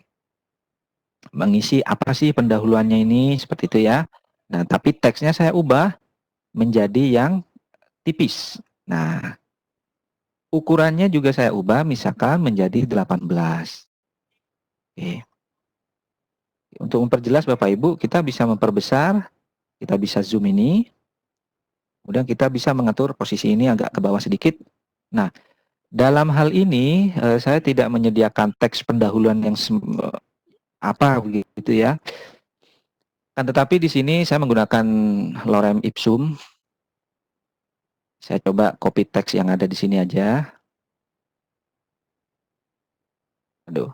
mengisi apa sih pendahuluannya ini seperti itu ya. Nah, tapi teksnya saya ubah menjadi yang tipis. Nah, ukurannya juga saya ubah misalkan menjadi 18. Oke. Untuk memperjelas Bapak Ibu, kita bisa memperbesar, kita bisa zoom ini, kemudian kita bisa mengatur posisi ini agak ke bawah sedikit. Nah, dalam hal ini saya tidak menyediakan teks pendahuluan yang apa begitu ya. Kan tetapi di sini saya menggunakan lorem ipsum. Saya coba copy teks yang ada di sini aja. Aduh.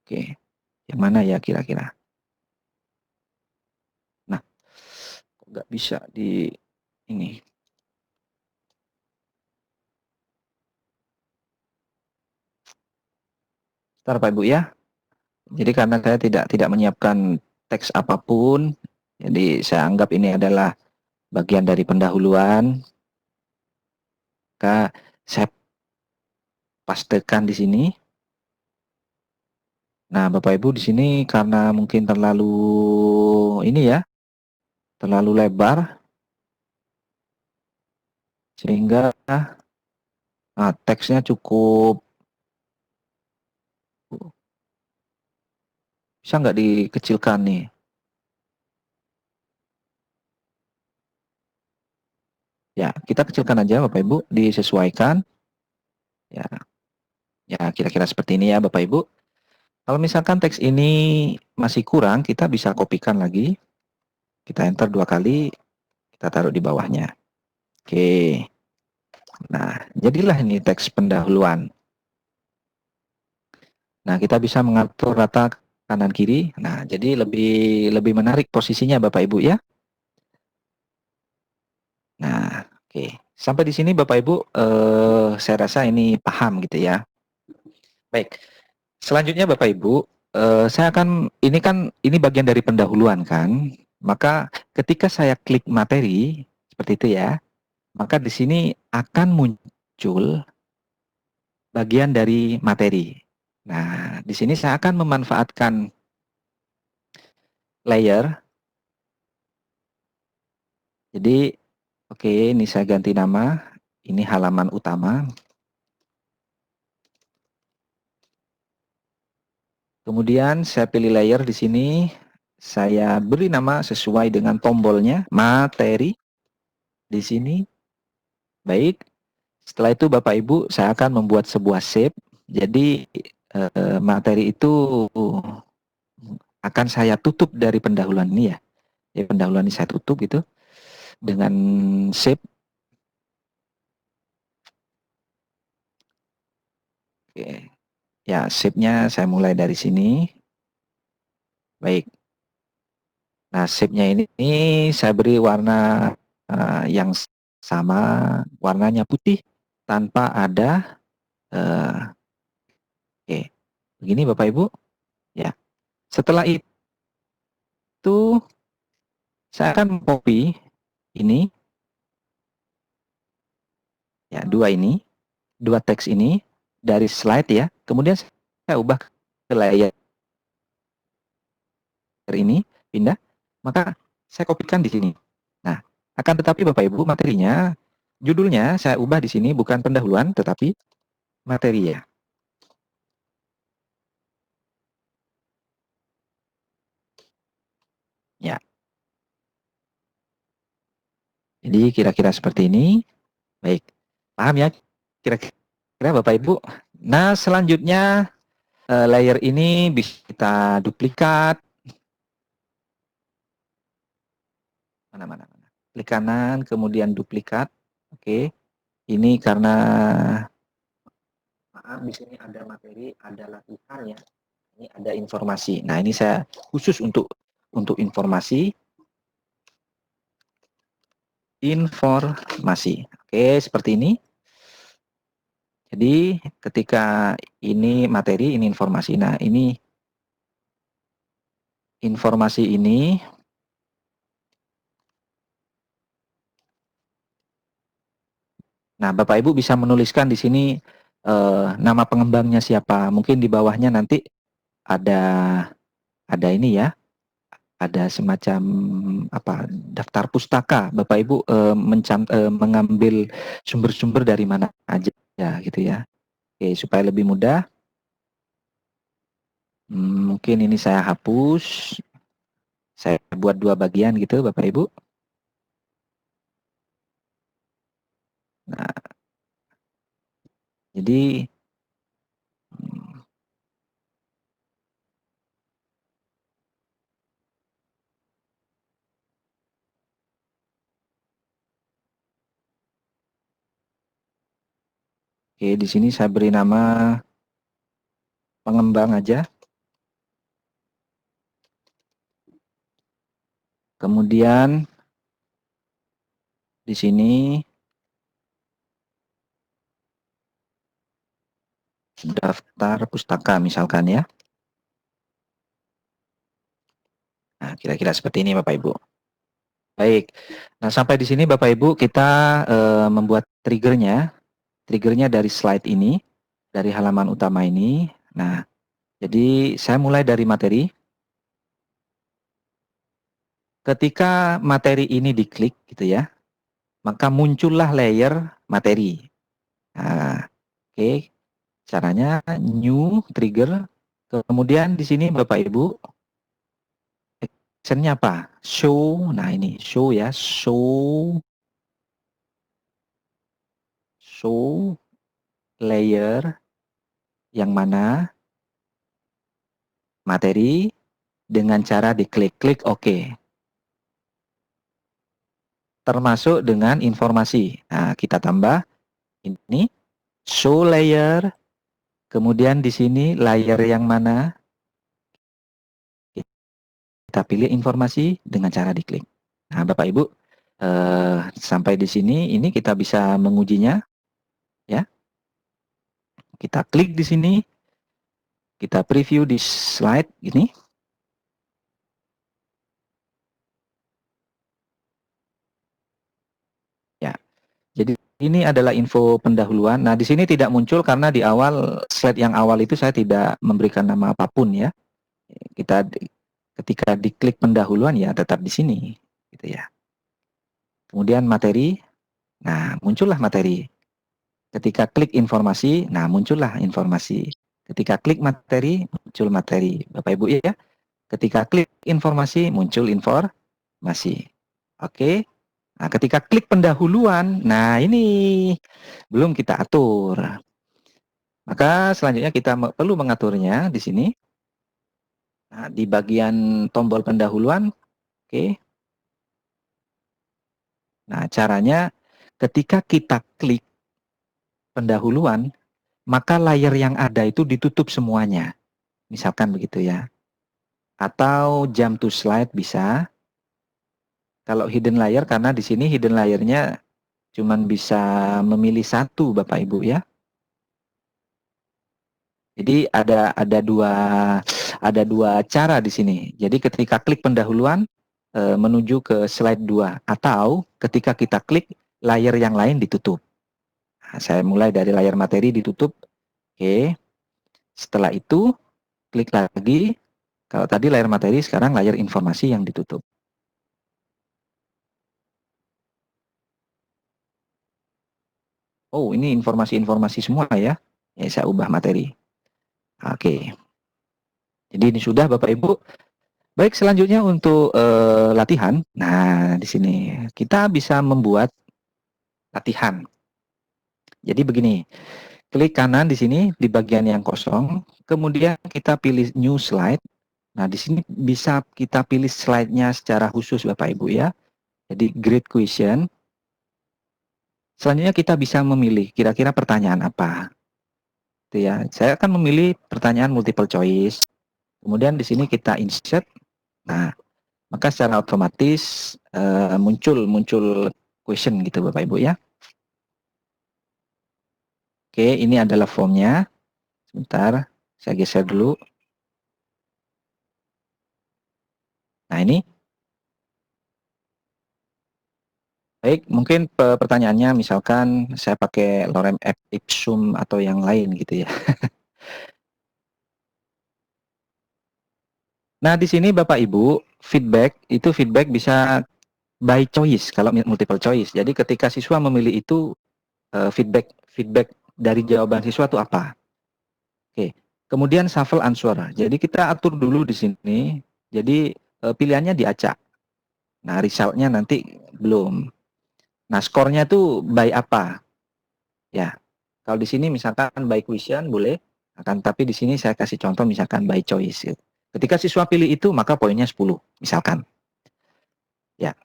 Oke. Yang mana ya kira-kira? Nah, kok nggak bisa di ini. Bentar Pak Ibu ya. Jadi karena saya tidak menyiapkan teks apapun, jadi saya anggap ini adalah bagian dari pendahuluan. Maka saya pastekan di sini. Nah, Bapak Ibu di sini karena mungkin terlalu ini ya, terlalu lebar sehingga teksnya cukup, bisa nggak dikecilkan nih? Ya, kita kecilkan aja Bapak Ibu, disesuaikan. Ya, ya kira-kira seperti ini ya Bapak Ibu. Kalau misalkan teks ini masih kurang, kita bisa kopikan lagi. Kita enter 2 kali, kita taruh di bawahnya. Oke. Nah, jadilah ini teks pendahuluan. Nah, kita bisa mengatur rata kanan kiri. Nah, jadi lebih menarik posisinya Bapak Ibu ya. Nah, oke. Sampai di sini Bapak Ibu saya rasa ini paham gitu ya. Baik. Selanjutnya Bapak Ibu, saya akan ini bagian dari pendahuluan kan. Maka ketika saya klik materi seperti itu ya, maka di sini akan muncul bagian dari materi. Nah, di sini saya akan memanfaatkan layer. Jadi, oke, ini saya ganti nama. Ini halaman utama. Kemudian saya pilih layer di sini. Saya beri nama sesuai dengan tombolnya, materi. Di sini. Baik. Setelah itu Bapak Ibu, saya akan membuat sebuah shape. Jadi materi itu akan saya tutup dari pendahuluan ini ya. Ya pendahuluan ini saya tutup gitu dengan shape. Oke. Ya, shape-nya saya mulai dari sini. Baik. Nah, shape-nya ini saya beri warna yang sama, warnanya putih tanpa ada oke. Begini Bapak Ibu, ya. Setelah itu saya akan copy ini, ya, dua teks ini dari slide ya. Kemudian saya ubah ke layar ini, pindah, maka saya kopikan di sini. Nah, akan tetapi Bapak Ibu materinya, judulnya saya ubah di sini bukan pendahuluan, tetapi materi ya. Ya, jadi kira-kira seperti ini. Baik, paham ya kira-kira Bapak Ibu? Nah, selanjutnya layer ini bisa kita duplikat. Mana. Klik kanan, kemudian duplikat. Oke, ini karena maaf di sini ada materi, ada latihan ya. Ini ada informasi. Nah, ini saya khusus untuk informasi. Oke, seperti ini. Jadi, ketika ini materi, ini informasi. Nah, ini informasi ini. Nah, Bapak Ibu bisa menuliskan di sini nama pengembangnya siapa. Mungkin di bawahnya nanti ada ini ya. Ada semacam apa, daftar pustaka. Bapak Ibu mengambil sumber-sumber dari mana aja gitu ya. Oke, supaya lebih mudah. Mungkin ini saya hapus. Saya buat dua bagian gitu Bapak Ibu. Nah, jadi oke, di sini saya beri nama pengembang aja. Kemudian di sini daftar pustaka misalkan ya. Nah, kira-kira seperti ini Bapak Ibu. Baik. Nah, sampai di sini Bapak Ibu kita membuat triggernya. Triggernya dari slide ini, dari halaman utama ini. Nah, jadi saya mulai dari materi. Ketika materi ini diklik gitu ya, maka muncullah layer materi. Nah, oke. Caranya new trigger. Kemudian di sini Bapak Ibu actionnya apa? Show. Nah, ini show ya, show layer yang mana materi dengan cara diklik OK. Termasuk dengan informasi. Nah, kita tambah ini show layer. Kemudian di sini layer yang mana? Kita pilih informasi dengan cara diklik. Nah, Bapak Ibu, sampai di sini ini kita bisa mengujinya ya. Kita klik di sini. Kita preview di slide ini. Ya. Jadi ini adalah info pendahuluan. Nah, di sini tidak muncul karena di awal slide yang awal itu saya tidak memberikan nama apapun ya. Kita ketika diklik pendahuluan ya tetap di sini gitu ya. Kemudian materi. Nah, muncullah materi. Ketika klik informasi, nah muncullah informasi. Ketika klik materi, muncul materi. Bapak Ibu ya. Ketika klik informasi, muncul informasi. Oke. Nah, ketika klik pendahuluan, nah ini belum kita atur. Maka selanjutnya kita perlu mengaturnya di sini. Nah, di bagian tombol pendahuluan, oke. Nah, caranya ketika kita klik pendahuluan, maka layar yang ada itu ditutup semuanya. Misalkan begitu ya. Atau jump to slide bisa. Kalau hidden layer, karena di sini hidden layernya cuman bisa memilih satu Bapak Ibu ya. Jadi ada dua cara di sini. Jadi ketika klik pendahuluan menuju ke slide 2 atau ketika kita klik layar yang lain ditutup. Nah, saya mulai dari layar materi ditutup. Oke. Setelah itu klik lagi. Kalau tadi layar materi, sekarang layar informasi yang ditutup. Oh, ini informasi-informasi semua ya. Ya, saya ubah materi. Oke. Jadi ini sudah Bapak Ibu. Baik, selanjutnya untuk latihan. Nah, di sini kita bisa membuat latihan. Jadi begini, klik kanan di sini di bagian yang kosong, kemudian kita pilih new slide. Nah, di sini bisa kita pilih slide-nya secara khusus Bapak Ibu ya. Jadi great question. Selanjutnya kita bisa memilih kira-kira pertanyaan apa. Itu ya. Saya akan memilih pertanyaan multiple choice. Kemudian di sini kita insert. Nah, maka secara otomatis muncul question gitu Bapak Ibu ya. Oke, ini adalah formnya. Sebentar, saya geser dulu. Nah, ini. Baik, mungkin pertanyaannya misalkan saya pakai lorem ipsum atau yang lain gitu ya. Nah, di sini Bapak Ibu, feedback bisa by choice kalau multiple choice. Jadi ketika siswa memilih itu feedback dari jawaban siswa itu apa? Oke. Kemudian shuffle answer. Jadi kita atur dulu di sini. Jadi pilihannya diacak. Nah, resultnya nanti belum. Nah, skornya itu by apa? Ya. Kalau di sini misalkan by question boleh, akan tapi di sini saya kasih contoh misalkan by choice. Gitu. Ketika siswa pilih itu maka poinnya 10 misalkan. Ya.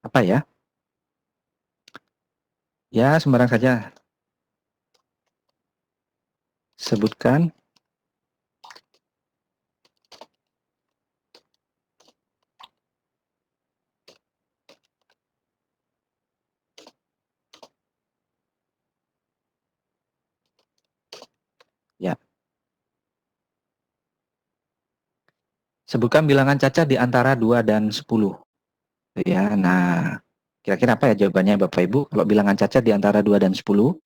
Apa ya? Ya, sembarang saja. Sebutkan. Ya. Sebutkan bilangan cacat di antara 2 dan 10. Ya, nah, kira-kira apa ya jawabannya Bapak Ibu? Kalau bilangan cacat di antara 2 dan 10,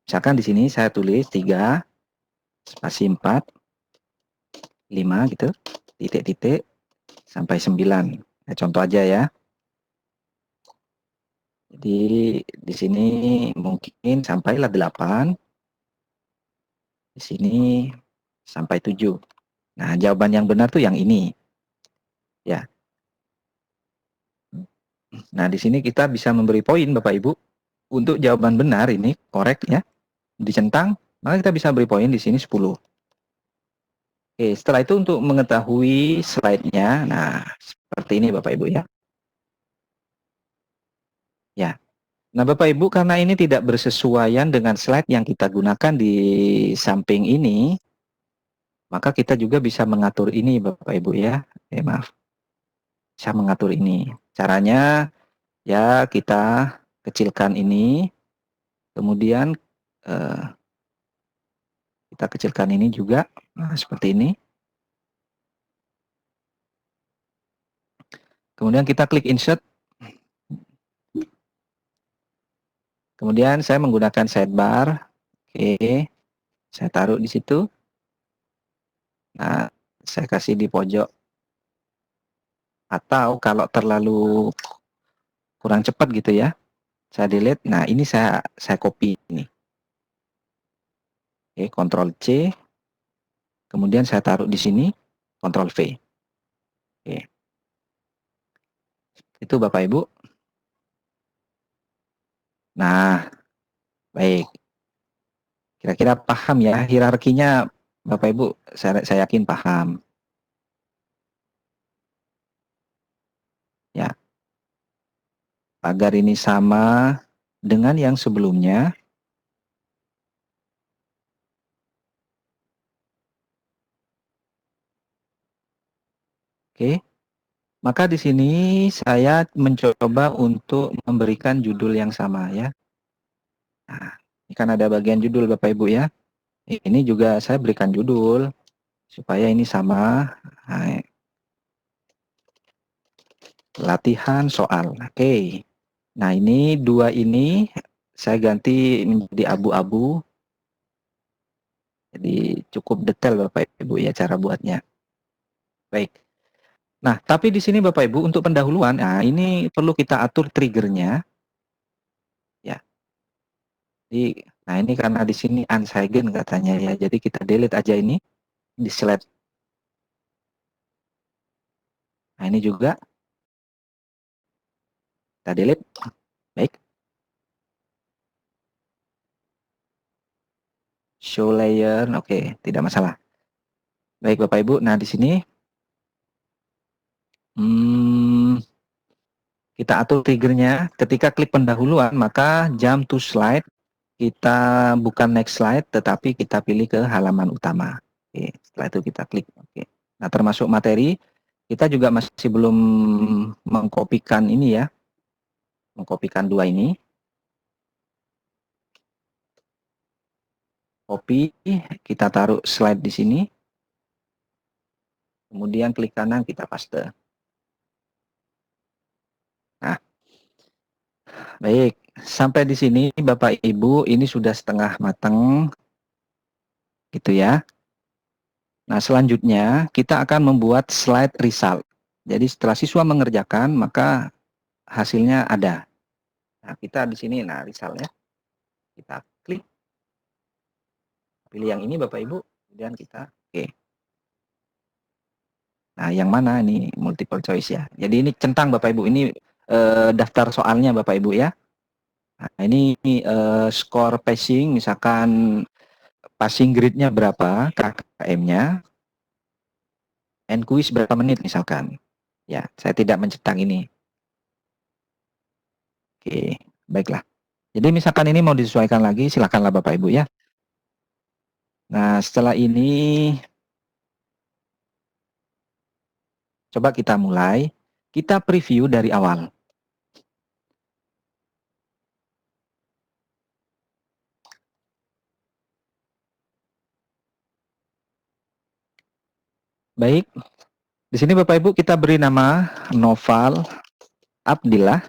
misalkan di sini saya tulis 3, spasi 4, 5 gitu, titik-titik, sampai 9. Nah, contoh aja ya. Jadi di sini mungkin sampailah 8, di sini sampai 7. Nah, jawaban yang benar tuh yang ini. Ya. Nah, di sini kita bisa memberi poin Bapak Ibu untuk jawaban benar ini korek ya. Dicentang, maka kita bisa beri poin di sini 10. Oke, setelah itu untuk mengetahui slide-nya, nah seperti ini Bapak Ibu ya. Ya. Nah Bapak Ibu, karena ini tidak bersesuaian dengan slide yang kita gunakan di samping ini, maka kita juga bisa mengatur ini Bapak Ibu ya. Maaf. Bisa mengatur ini. Caranya ya kita kecilkan ini, kemudian eh, kita kecilkan ini juga, nah, seperti ini. Kemudian kita klik insert. Kemudian saya menggunakan sidebar. Oke, saya taruh di situ. Nah, saya kasih di pojok. Atau kalau terlalu kurang cepat gitu ya, saya delete. Nah, ini saya copy ini. Oke, Ctrl C. Kemudian saya taruh di sini, Ctrl V. Oke. Itu Bapak Ibu. Nah, baik. Kira-kira paham ya hierarkinya Bapak Ibu, saya yakin paham. Ya. Agar ini sama dengan yang sebelumnya. Oke. Maka di sini saya mencoba untuk memberikan judul yang sama ya. Nah, ini kan ada bagian judul Bapak Ibu ya. Ini juga saya berikan judul supaya ini sama. Nah, latihan soal. Oke. Nah, ini dua ini saya ganti menjadi abu-abu. Jadi cukup detail Bapak Ibu ya cara buatnya. Baik. Nah, tapi di sini Bapak Ibu untuk pendahuluan, nah ini perlu kita atur triggernya ya. Jadi, nah ini karena di sini unsigned katanya ya. Jadi kita delete aja ini di slide. Nah, ini juga kita delete. Baik. Show layer, oke, tidak masalah. Baik Bapak Ibu, nah di sini kita atur triggernya. Ketika klik pendahuluan, maka jump to slide. Kita bukan next slide, tetapi kita pilih ke halaman utama. Oke, setelah itu kita klik. Oke. Nah, termasuk materi, kita juga masih belum mengkopikan ini ya. Mengkopikan dua ini. Copy, kita taruh slide di sini. Kemudian klik kanan, kita paste. Nah, baik. Sampai di sini Bapak Ibu, ini sudah setengah matang. Gitu ya. Nah, selanjutnya kita akan membuat slide result. Jadi setelah siswa mengerjakan, maka hasilnya ada. Nah, kita di sini, nah result ya. Kita klik, pilih yang ini Bapak Ibu, kemudian kita oke. Nah, yang mana ini multiple choice ya. Jadi ini centang Bapak Ibu, ini daftar soalnya Bapak Ibu ya. Nah, ini skor passing, misalkan passing grade-nya berapa, KKM-nya, and quiz berapa menit misalkan. Ya, saya tidak mencentang ini. Oke, baiklah. Jadi misalkan ini mau disesuaikan lagi, silakanlah Bapak Ibu ya. Nah, setelah ini coba kita mulai. Kita preview dari awal. Baik. Di sini Bapak Ibu kita beri nama Noval Abdillah.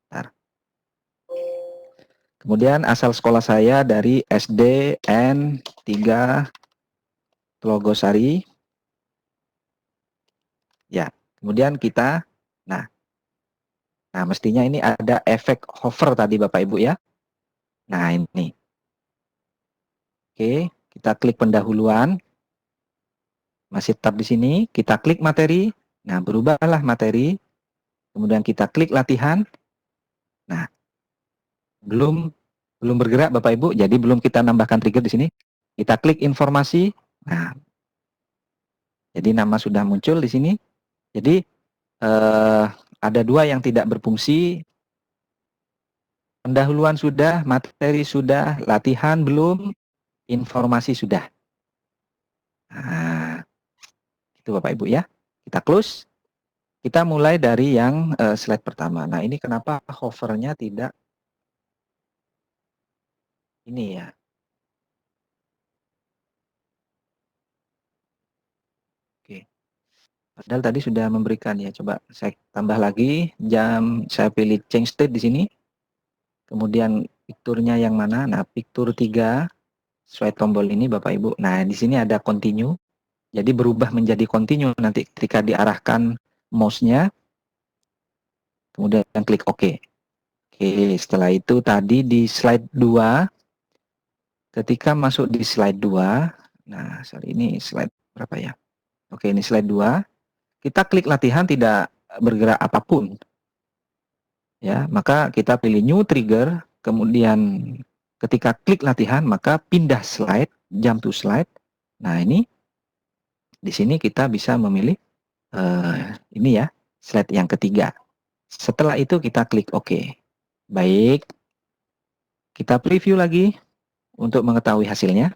Bentar. Kemudian asal sekolah saya dari SDN 3 Tlogosari. Ya, kemudian kita, nah mestinya ini ada efek hover tadi Bapak Ibu ya. Nah ini. Oke, kita klik pendahuluan. Masih tetap di sini, kita klik materi. Nah, berubahlah materi. Kemudian kita klik latihan. Nah, belum bergerak Bapak Ibu, jadi belum kita nambahkan trigger di sini. Kita klik informasi. Nah, jadi nama sudah muncul di sini. Jadi ada dua yang tidak berfungsi. Pendahuluan sudah, materi sudah, latihan belum, informasi sudah. Nah, itu Bapak Ibu ya. Kita close. Kita mulai dari yang slide pertama. Nah, ini kenapa hovernya tidak ini ya. Oke. Padahal tadi sudah memberikan ya. Coba saya tambah lagi jam, saya pilih change state di sini. Kemudian picture-nya yang mana? Nah, picture 3 sesuai tombol ini Bapak Ibu. Nah, di sini ada continue. Jadi berubah menjadi continue nanti ketika diarahkan mouse-nya. Kemudian klik OK. Oke, setelah itu tadi di slide 2, ketika masuk di slide 2, nah sorry ini slide berapa ya? Oke, ini slide 2, kita klik latihan tidak bergerak apapun. Ya, maka kita pilih new trigger, kemudian ketika klik latihan maka pindah slide, jump to slide. Nah, ini di sini kita bisa memilih ini ya, slide yang ketiga. Setelah itu kita klik OK. Baik, kita preview lagi untuk mengetahui hasilnya.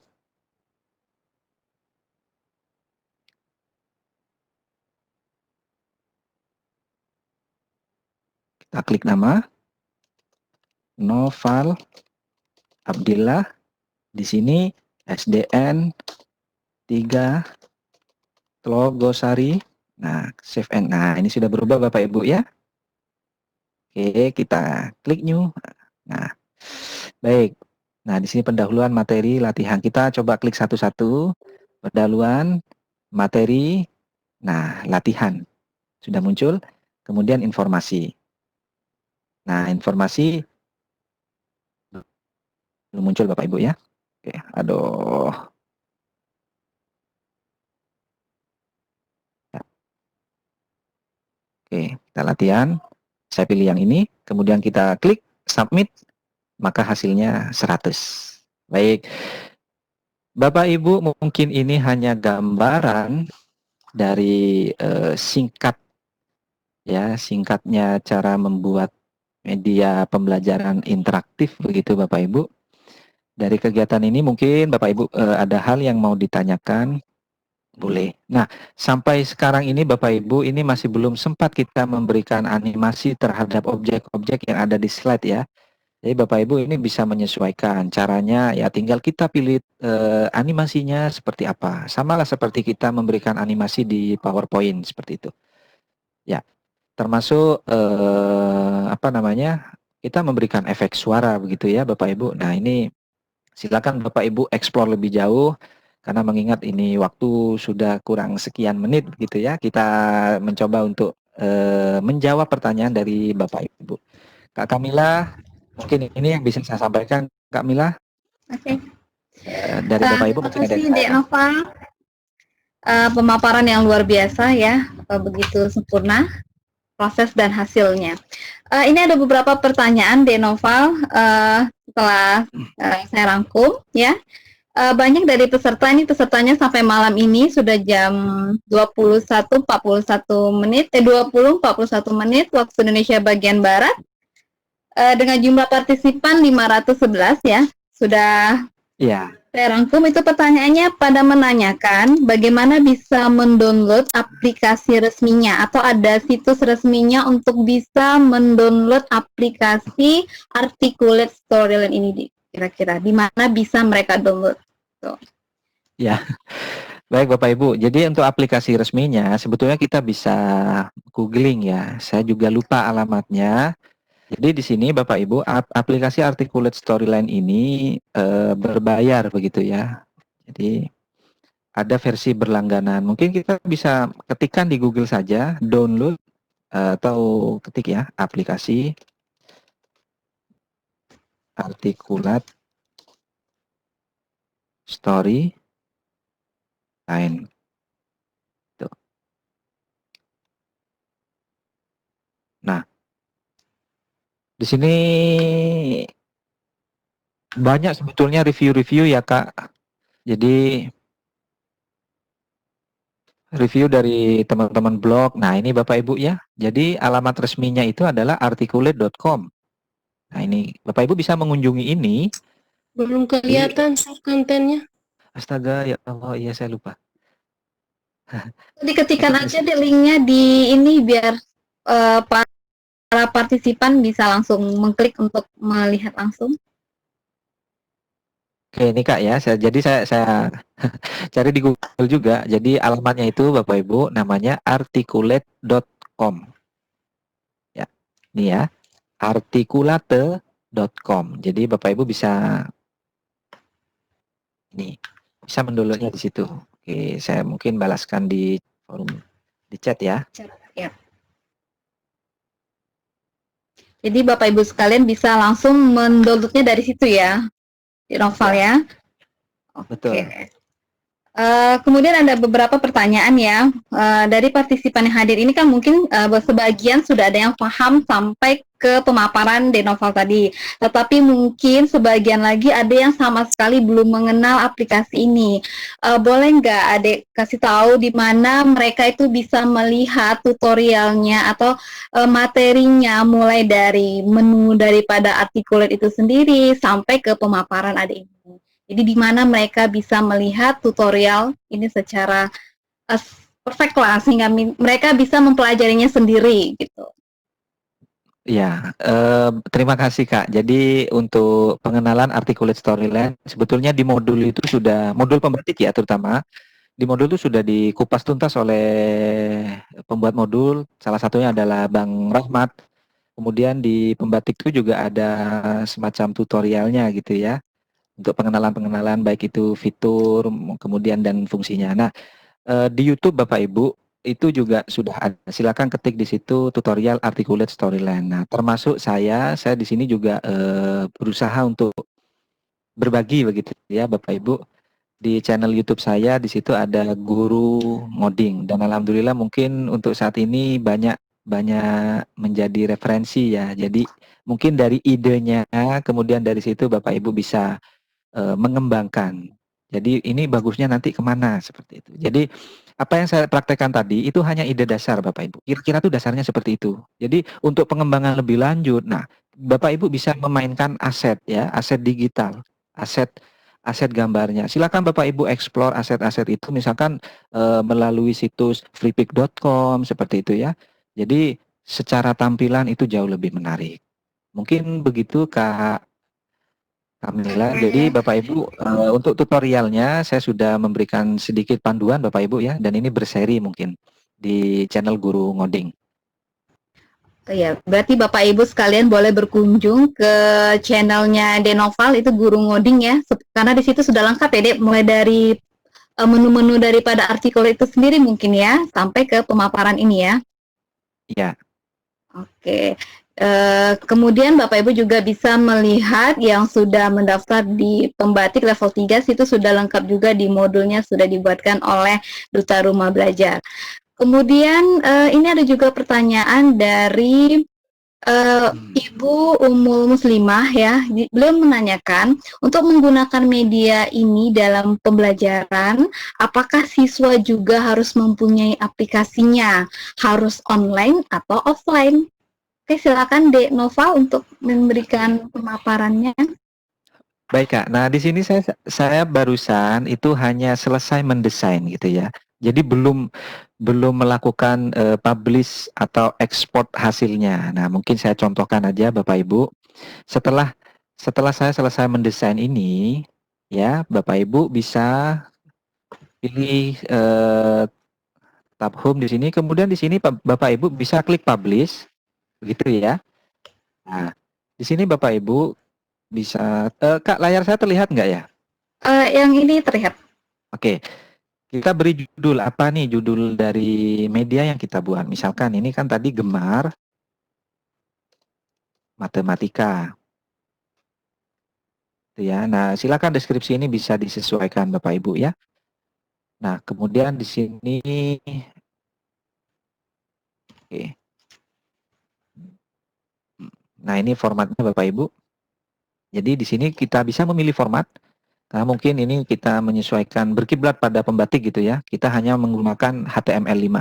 Kita klik nama Noval Abdillah. Di sini SDN 3 Tlogosari. Nah, save and. Nah, ini sudah berubah Bapak Ibu ya. Oke, kita klik new. Nah, baik. Nah, di sini pendahuluan materi latihan. Kita coba klik satu-satu. Pendahuluan materi. Nah, latihan. Sudah muncul. Kemudian informasi. Nah, informasi belum muncul Bapak Ibu ya. Oke, aduh. Oke, kita latihan. Saya pilih yang ini, kemudian kita klik submit, maka hasilnya 100. Baik. Bapak Ibu, mungkin ini hanya gambaran dari singkat ya, singkatnya cara membuat media pembelajaran interaktif begitu Bapak Ibu. Dari kegiatan ini mungkin Bapak Ibu ada hal yang mau ditanyakan, boleh. Nah, sampai sekarang ini Bapak Ibu, ini masih belum sempat kita memberikan animasi terhadap objek-objek yang ada di slide ya. Jadi Bapak Ibu ini bisa menyesuaikan caranya ya, tinggal kita pilih animasinya seperti apa. Samalah seperti kita memberikan animasi di PowerPoint seperti itu. Ya, termasuk apa namanya? Kita memberikan efek suara begitu ya Bapak Ibu. Nah, ini silakan Bapak Ibu explore lebih jauh. Karena mengingat ini waktu sudah kurang sekian menit begitu ya, kita mencoba untuk menjawab pertanyaan dari Bapak Ibu. Kak Kamila, mungkin ini yang bisa saya sampaikan, Kak Mila. Oke. Dari Bapak Ibu Terima mungkin ada kasih yang Dek Noval. Pemaparan yang luar biasa ya, begitu sempurna proses dan hasilnya. Ini ada beberapa pertanyaan Dek Noval setelah saya rangkum ya. Banyak dari peserta, ini pesertanya sampai malam ini sudah jam 20.41 menit waktu Indonesia bagian Barat, dengan jumlah partisipan 511 ya. Sudah ya. Saya rangkum itu pertanyaannya pada menanyakan bagaimana bisa mendownload aplikasi resminya atau ada situs resminya untuk bisa mendownload aplikasi Articulate Storyline ini, kira-kira di mana bisa mereka download. So. Ya, baik Bapak Ibu. Jadi untuk aplikasi resminya sebetulnya kita bisa googling ya. Saya juga lupa alamatnya. Jadi di sini Bapak Ibu, aplikasi Articulate Storyline ini berbayar begitu ya. Jadi ada versi berlangganan. Mungkin kita bisa ketikkan di Google saja, download atau ketik ya, aplikasi Articulate Storyline. Tuh. Nah, di sini banyak sebetulnya review-review ya Kak. Jadi review dari teman-teman blog. Nah ini Bapak Ibu ya. Jadi alamat resminya itu adalah articulate.com. Nah ini Bapak Ibu bisa mengunjungi ini. Belum kelihatan kontennya. Astaga ya Allah, iya saya lupa. Diketikkan aja deh linknya di ini biar para partisipan bisa langsung mengklik untuk melihat langsung. Oke, ini Kak ya. Jadi saya cari di Google juga. Jadi alamatnya itu Bapak Ibu namanya articulate.com. Ya. Ini ya. articulate.com. Jadi Bapak Ibu bisa mendownloadnya di situ. Oke, saya mungkin balaskan di forum di chat ya. Ya. Jadi Bapak Ibu sekalian bisa langsung mendownloadnya dari situ ya, di Noval ya. Betul. Kemudian ada beberapa pertanyaan ya dari partisipan yang hadir ini kan mungkin sebagian sudah ada yang paham sampai ke pemaparan di Noval tadi, tetapi mungkin sebagian lagi ada yang sama sekali belum mengenal aplikasi ini. Boleh nggak Adek kasih tahu di mana mereka itu bisa melihat tutorialnya atau materinya mulai dari menu daripada Articulate itu sendiri sampai ke pemaparan Adek ini. Jadi di mana mereka bisa melihat tutorial ini secara perfect lah sehingga mereka bisa mempelajarinya sendiri gitu. Ya, terima kasih Kak. Jadi untuk pengenalan Articulate Storyline, sebetulnya di modul itu sudah, modul pembatik ya terutama, di modul itu sudah dikupas tuntas oleh pembuat modul, salah satunya adalah Bang Rahmat. Kemudian di pembatik itu juga ada semacam tutorialnya gitu ya, untuk pengenalan-pengenalan baik itu fitur, kemudian dan fungsinya. Nah, di YouTube Bapak Ibu itu juga sudah ada. Silakan ketik di situ tutorial articulate storyline. Nah, termasuk saya di sini juga berusaha untuk berbagi begitu ya Bapak Ibu. Di channel YouTube saya di situ ada guru ngoding dan alhamdulillah mungkin untuk saat ini banyak banyak menjadi referensi ya. Jadi mungkin dari idenya kemudian dari situ Bapak Ibu bisa mengembangkan. Jadi ini bagusnya nanti kemana seperti itu. Jadi apa yang saya praktekkan tadi itu hanya ide dasar Bapak Ibu. Kira-kira tuh dasarnya seperti itu. Jadi untuk pengembangan lebih lanjut, nah Bapak Ibu bisa memainkan aset ya, aset digital, aset aset gambarnya. Silakan Bapak Ibu explore aset-aset itu misalkan melalui situs freepik.com seperti itu ya. Jadi secara tampilan itu jauh lebih menarik. Mungkin begitu Kak Kamila. Jadi Oke. Bapak Ibu untuk tutorialnya saya sudah memberikan sedikit panduan Bapak Ibu ya, dan ini berseri mungkin di channel Guru Ngoding. Oh ya, berarti Bapak Ibu sekalian boleh berkunjung ke channelnya Denoval itu Guru Ngoding ya, karena di situ sudah lengkap ya Dek, mulai dari menu-menu daripada artikel itu sendiri mungkin ya, sampai ke pemaparan ini ya. Ya, Oke. Kemudian Bapak Ibu juga bisa melihat yang sudah mendaftar di pembatik level 3 situ sudah lengkap juga di modulnya sudah dibuatkan oleh Duta Rumah Belajar. Kemudian ini ada juga pertanyaan dari Ibu Ummul Muslimah ya. Beliau menanyakan untuk menggunakan media ini dalam pembelajaran, apakah siswa juga harus mempunyai aplikasinya, harus online atau offline? Oke, silakan Dek Nova untuk memberikan pemaparannya. baik Kak. Nah, di sini saya barusan itu hanya selesai mendesain gitu ya. Jadi belum melakukan publish atau ekspor hasilnya. Nah, mungkin saya contohkan aja Bapak Ibu. Setelah setelah saya selesai mendesain ini, ya Bapak Ibu bisa pilih tab home di sini, kemudian di sini Bapak Ibu bisa klik publish, begitu ya. Nah, di sini Bapak Ibu bisa, Kak, layar saya terlihat nggak ya? Yang ini terlihat. Oke, kita beri judul apa nih, judul dari media yang kita buat. Misalkan ini kan tadi Gemar Matematika, gitu ya. Nah, silakan deskripsi ini bisa disesuaikan Bapak Ibu ya. Nah, kemudian di sini, oke. Nah, ini formatnya Bapak Ibu. Jadi di sini kita bisa memilih format. Nah, mungkin ini kita menyesuaikan berkiblat pada pembatik gitu ya. Kita hanya menggunakan HTML5.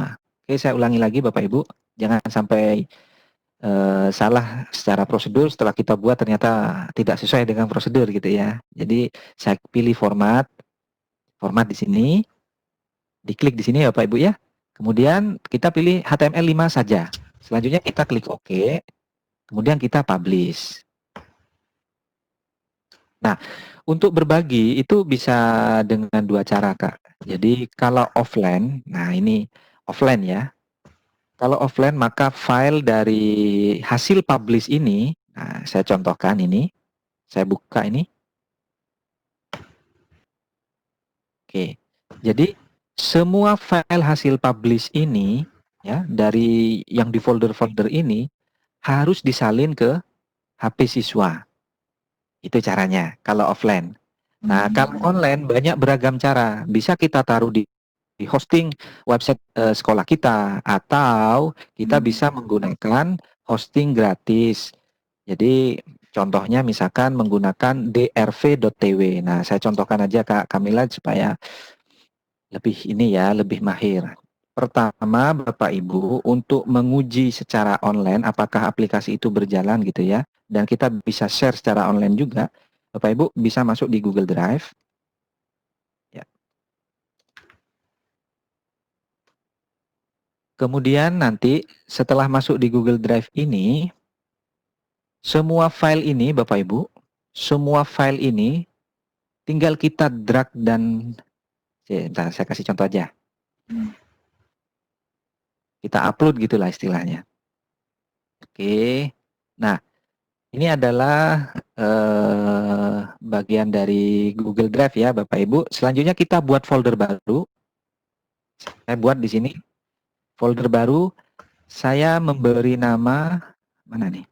Oke, saya ulangi lagi Bapak Ibu. Jangan sampai salah secara prosedur setelah kita buat ternyata tidak sesuai dengan prosedur gitu ya. Jadi saya pilih format di sini, diklik di sini ya Bapak Ibu ya. Kemudian kita pilih HTML5 saja. Selanjutnya kita klik OK, kemudian kita publish. Nah, untuk berbagi itu bisa dengan dua cara, Kak. Jadi kalau offline, nah ini offline ya. Kalau offline maka file dari hasil publish ini, nah saya contohkan ini, saya buka ini. Oke. Jadi semua file hasil publish ini ya dari yang di folder-folder ini harus disalin ke HP siswa. Itu caranya kalau offline. Nah, kalau online banyak beragam cara. Bisa kita taruh di hosting website sekolah kita atau kita bisa menggunakan hosting gratis. Jadi contohnya misalkan menggunakan drv.tw. Nah, saya contohkan aja Kak Kamila supaya lebih ini ya, lebih mahir. Pertama, Bapak Ibu, untuk menguji secara online apakah aplikasi itu berjalan gitu ya, dan kita bisa share secara online juga, Bapak Ibu bisa masuk di Google Drive. Ya. Kemudian nanti setelah masuk di Google Drive ini, semua file ini Bapak Ibu, semua file ini tinggal kita drag dan bentar, saya kasih contoh aja. Kita upload gitulah istilahnya. Oke. Nah, ini adalah bagian dari Google Drive ya, Bapak Ibu. Selanjutnya kita buat folder baru. Saya buat di sini folder baru. Saya memberi nama mana nih?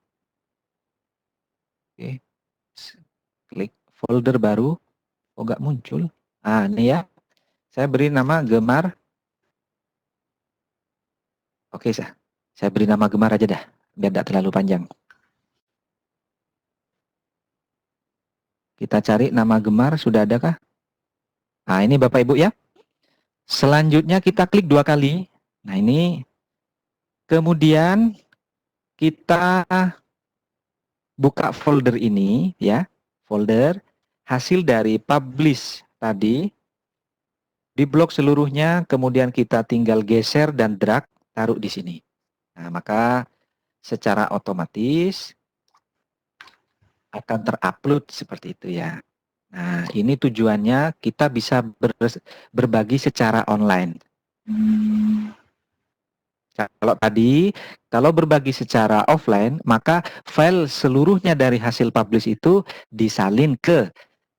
Oke. Klik folder baru. Oh, nggak muncul. Ah, ini ya. Saya beri nama Gemar. Oke, saya beri nama Gemar aja dah, biar tidak terlalu panjang. Kita cari nama Gemar, sudah adakah? Nah, ini Bapak Ibu ya. Selanjutnya kita klik 2 kali. Nah, ini. Kemudian kita buka folder ini ya. Folder hasil dari publish tadi. Di blok seluruhnya, kemudian kita tinggal geser dan drag, taruh di sini. Nah, maka secara otomatis akan terupload seperti itu ya. Nah, ini tujuannya kita bisa berbagi secara online. Kalau berbagi secara offline, maka file seluruhnya dari hasil publish itu disalin ke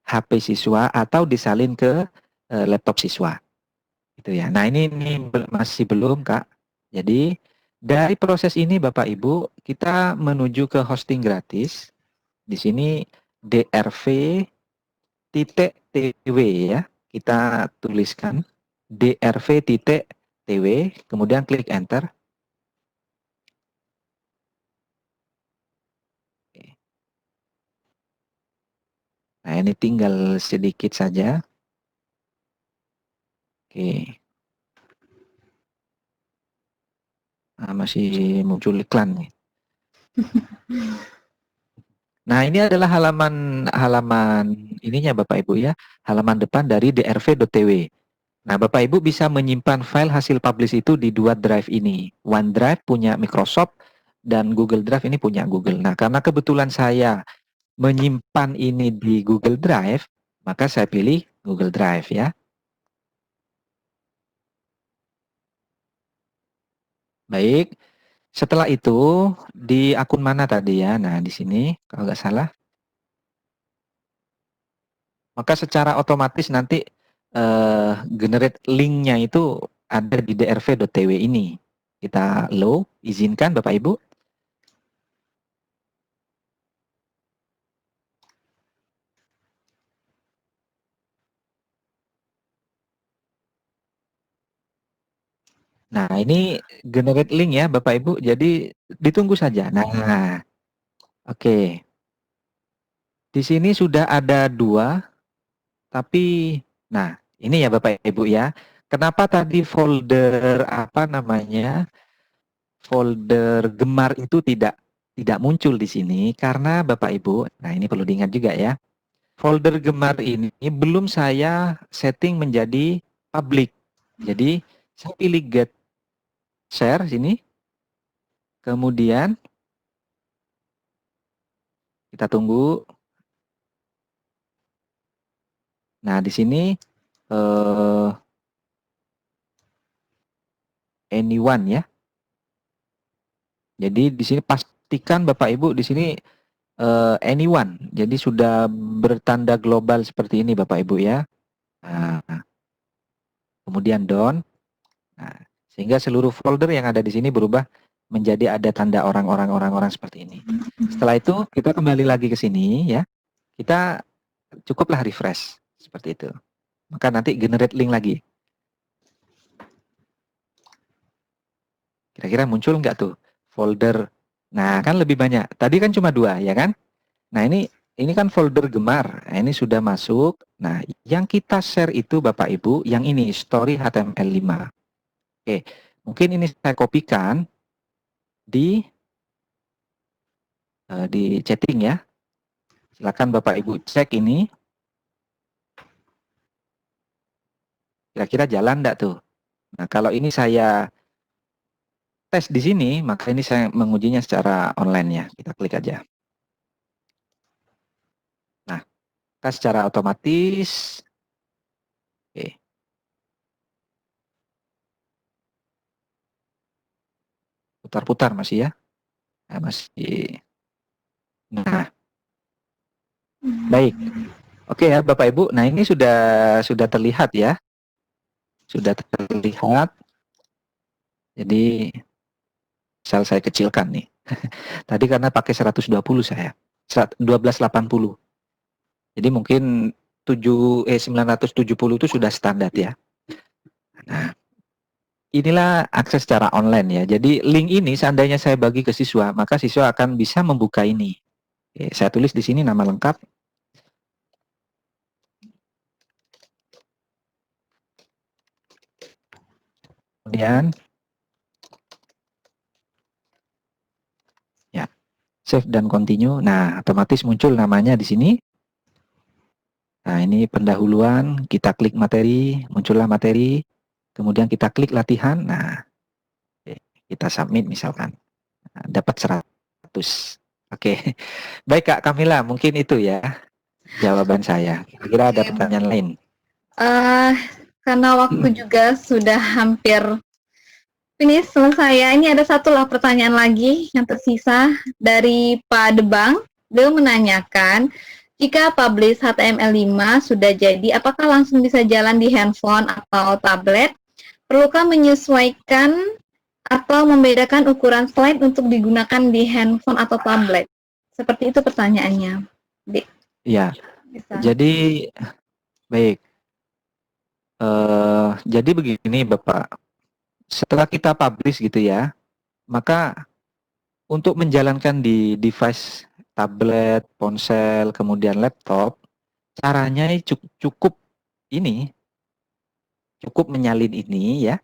HP siswa atau disalin ke laptop siswa. Itu ya. Nah, ini masih belum, Kak. Jadi, dari proses ini Bapak Ibu, kita menuju ke hosting gratis. Di sini drv.tw ya. Kita tuliskan drv.tw, kemudian klik enter. Nah, ini tinggal sedikit saja. Oke. Nah, masih muncul iklan nih. Nah, ini adalah halaman ininya Bapak Ibu ya, halaman depan dari drv.tw. Nah, Bapak Ibu bisa menyimpan file hasil publish itu di 2 drive ini. OneDrive punya Microsoft dan Google Drive ini punya Google. Nah, karena kebetulan saya menyimpan ini di Google Drive, maka saya pilih Google Drive ya. Baik, setelah itu di akun mana tadi ya? Nah, di sini kalau nggak salah. Maka secara otomatis nanti generate linknya itu ada di drv.tw ini. Kita allow, izinkan Bapak Ibu. Nah, ini generate link ya Bapak Ibu, jadi ditunggu saja. Nah, oke. Di sini sudah ada 2, tapi, nah, ini ya Bapak Ibu ya. Kenapa tadi folder apa namanya, folder Gemar itu tidak muncul di sini? Karena Bapak Ibu, nah ini perlu diingat juga ya. Folder Gemar ini belum saya setting menjadi public. Jadi, saya pilih get share sini. Kemudian kita tunggu. Nah, di sini anyone ya. Jadi di sini pastikan Bapak Ibu di sini anyone. Jadi sudah bertanda global seperti ini Bapak Ibu ya. Nah, kemudian done. Nah, sehingga seluruh folder yang ada di sini berubah menjadi ada tanda orang-orang seperti ini. Setelah itu kita kembali lagi ke sini ya. Kita cukuplah refresh seperti itu. Maka nanti generate link lagi. Kira-kira muncul nggak tuh folder? Nah, kan lebih banyak. Tadi kan cuma 2 ya kan? Nah, ini kan folder Gemar. Nah, ini sudah masuk. Nah, yang kita share itu Bapak Ibu, yang ini story HTML5. Oke, mungkin ini saya kopikan di chatting ya. Silakan Bapak Ibu cek ini. Kira-kira jalan enggak tuh? Nah, kalau ini saya tes di sini, maka ini saya mengujinya secara online ya. Kita klik aja. secara otomatis. Oke. Putar-putar masih ya. Nah, masih. Nah, baik. Oke ya Bapak Ibu. Nah, ini sudah terlihat ya. Sudah terlihat. Jadi saya kecilkan nih. Tadi karena pakai 120 saya. 1280. Jadi mungkin 970 itu sudah standar ya. Nah, inilah akses secara online ya. Jadi link ini seandainya saya bagi ke siswa, maka siswa akan bisa membuka ini. Oke, saya tulis di sini nama lengkap. Kemudian ya, save dan continue. Nah, otomatis muncul namanya di sini. Nah, ini pendahuluan, kita klik materi, muncullah materi. Kemudian kita klik latihan. Nah, kita submit misalkan. Nah, dapat 100. Oke. Baik Kak Kamila, mungkin itu ya jawaban saya. Kira-kira ada pertanyaan lain? Karena waktu juga sudah hampir finish selesai ya. Ini ada satu lah pertanyaan lagi yang tersisa dari Pak Debang. Beliau menanyakan, jika publish HTML5 sudah jadi, apakah langsung bisa jalan di handphone atau tablet? Perlukah menyesuaikan atau membedakan ukuran slide untuk digunakan di handphone atau tablet? Seperti itu pertanyaannya. Iya. Jadi baik. Jadi begini Bapak. Setelah kita publish gitu ya, maka untuk menjalankan di device tablet, ponsel, kemudian laptop, caranya cukup menyalin ini ya.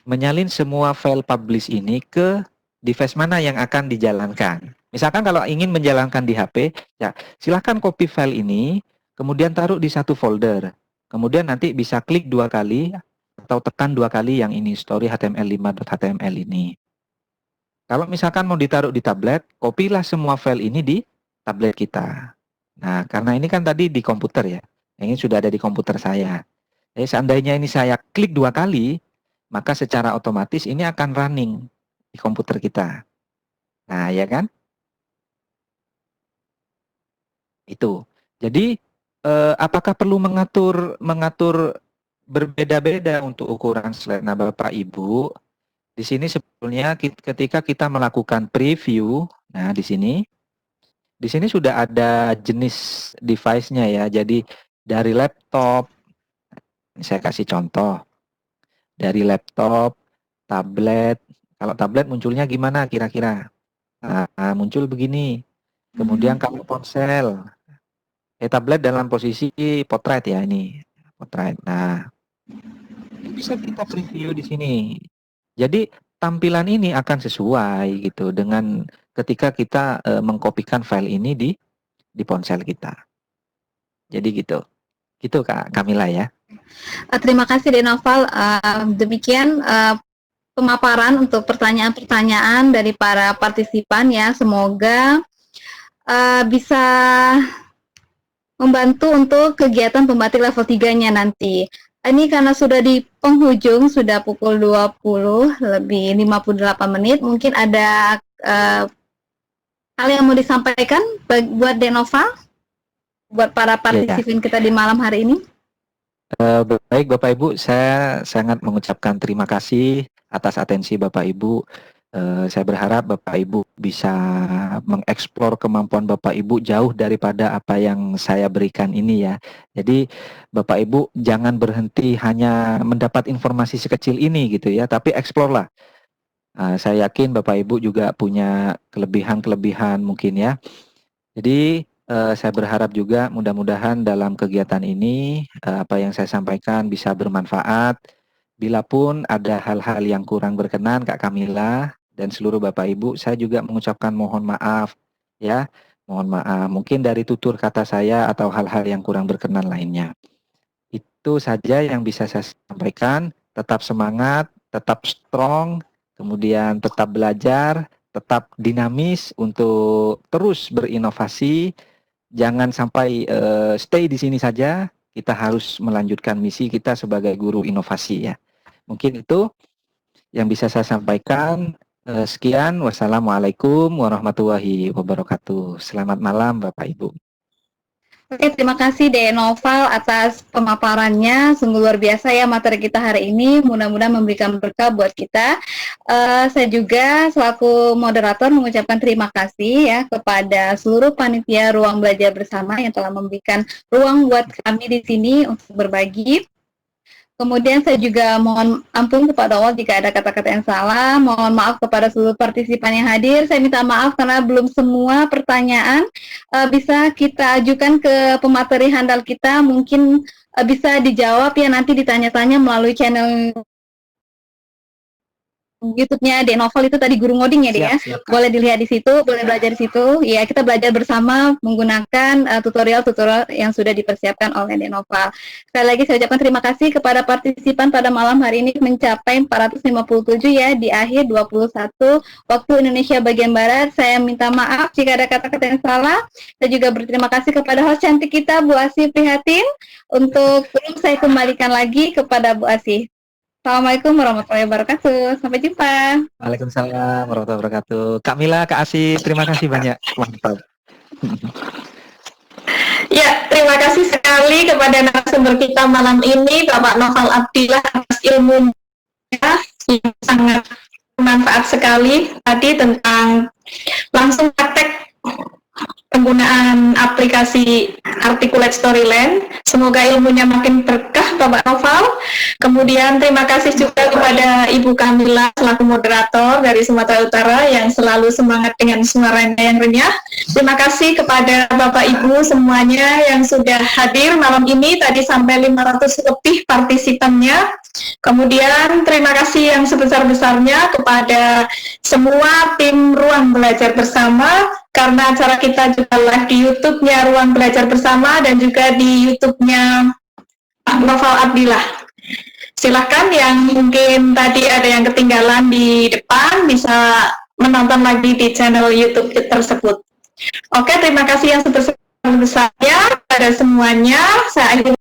Menyalin semua file publish ini ke device mana yang akan dijalankan. Misalkan kalau ingin menjalankan di HP, ya silahkan copy file ini, kemudian taruh di satu folder. Kemudian nanti bisa klik 2 kali atau tekan 2 kali yang ini, story html5.html ini. Kalau misalkan mau ditaruh di tablet, kopilah semua file ini di tablet kita. Nah, karena ini kan tadi di komputer ya. Ini sudah ada di komputer saya. Jadi seandainya ini saya klik 2 kali, maka secara otomatis ini akan running di komputer kita. Nah, ya kan? Itu. Jadi, apakah perlu mengatur berbeda-beda untuk ukuran slide? Nah, Bapak Ibu, di sini sebetulnya ketika kita melakukan preview, nah di sini sudah ada jenis device-nya ya. Jadi dari laptop, saya kasih contoh, dari laptop, tablet. Kalau tablet munculnya gimana kira-kira? Nah, muncul begini. Kemudian kalau ponsel, tablet dalam posisi portrait ya ini, portrait. Nah, bisa kita preview di sini. Jadi tampilan ini akan sesuai gitu dengan ketika kita mengkopikan file ini di ponsel kita. Jadi gitu. Gitu Kak Kamila ya. Terima kasih Denoval. Demikian pemaparan untuk pertanyaan-pertanyaan dari para partisipan ya. Semoga bisa membantu untuk kegiatan pembatik level 3-nya nanti. Ini karena sudah di penghujung, sudah pukul 20 lebih 58 menit, mungkin ada hal yang mau disampaikan buat Denoval, buat para partisipan kita di malam hari ini? Baik Bapak Ibu, saya sangat mengucapkan terima kasih atas atensi Bapak Ibu. Saya berharap Bapak Ibu bisa mengeksplor kemampuan Bapak Ibu jauh daripada apa yang saya berikan ini ya. Jadi Bapak Ibu jangan berhenti hanya mendapat informasi sekecil ini gitu ya, tapi eksplor lah. Saya yakin Bapak Ibu juga punya kelebihan-kelebihan mungkin ya. Jadi saya berharap juga mudah-mudahan dalam kegiatan ini apa yang saya sampaikan bisa bermanfaat. Bila pun ada hal-hal yang kurang berkenan Kak Kamila dan seluruh Bapak Ibu, saya juga mengucapkan mohon maaf ya. Mohon maaf mungkin dari tutur kata saya atau hal-hal yang kurang berkenan lainnya. Itu saja yang bisa saya sampaikan. Tetap semangat, tetap strong, kemudian tetap belajar, tetap dinamis untuk terus berinovasi jangan sampai stay di sini saja. Kita harus melanjutkan misi kita sebagai guru inovasi ya. Mungkin itu yang bisa saya sampaikan. Sekian, wassalamualaikum warahmatullahi wabarakatuh. Selamat malam Bapak Ibu. Oke, terima kasih De Noval atas pemaparannya. Sungguh luar biasa ya materi kita hari ini. Mudah-mudahan memberikan berkah buat kita. Saya juga selaku moderator mengucapkan terima kasih ya kepada seluruh panitia Ruang Belajar Bersama yang telah memberikan ruang buat kami di sini untuk berbagi. Kemudian saya juga mohon ampun kepada Allah jika ada kata-kata yang salah. Mohon maaf kepada seluruh partisipan yang hadir. Saya minta maaf karena belum semua pertanyaan bisa kita ajukan ke pemateri handal kita. Mungkin bisa dijawab ya nanti ditanya-tanya melalui channel YouTube-nya De Noval itu tadi guru ngoding ya dia ya. Siap, Boleh dilihat di situ, boleh belajar di situ. Ya, kita belajar bersama menggunakan tutorial-tutorial yang sudah dipersiapkan oleh De Noval. Sekali lagi saya ucapkan terima kasih kepada partisipan pada malam hari ini mencapai 457 ya di akhir 21 waktu Indonesia bagian Barat. Saya minta maaf jika ada kata-kata yang salah. Saya juga berterima kasih kepada host cantik kita Bu Asih Prihatin. Untuk belum saya kembalikan lagi kepada Bu Asih. Assalamualaikum warahmatullahi wabarakatuh. Sampai jumpa. Waalaikumsalam warahmatullahi wabarakatuh. Kak Mila, Kak Asih, terima kasih banyak. Mantap. Ya, terima kasih sekali kepada narasumber kita malam ini, Bapak Noval Abdillah, atas ilmunya yang sangat bermanfaat sekali tadi tentang langsung praktek penggunaan aplikasi Articulate Storyland. Semoga ilmunya makin berkah Bapak Noval. Kemudian terima kasih juga kepada Ibu Kamila selaku moderator dari Sumatera Utara yang selalu semangat dengan suaranya yang renyah. Terima kasih kepada Bapak Ibu semuanya yang sudah hadir malam ini, tadi sampai 500 lebih partisipannya. Kemudian terima kasih yang sebesar-besarnya kepada semua tim Ruang Belajar Bersama, karena acara kita juga live di YouTube-nya Ruang Belajar Bersama dan juga di YouTube-nya Pak Noval Abdillah. Silahkan yang mungkin tadi ada yang ketinggalan di depan bisa menonton lagi di channel YouTube tersebut. Oke, terima kasih yang sebesar-besarnya pada semuanya. Saya akhiri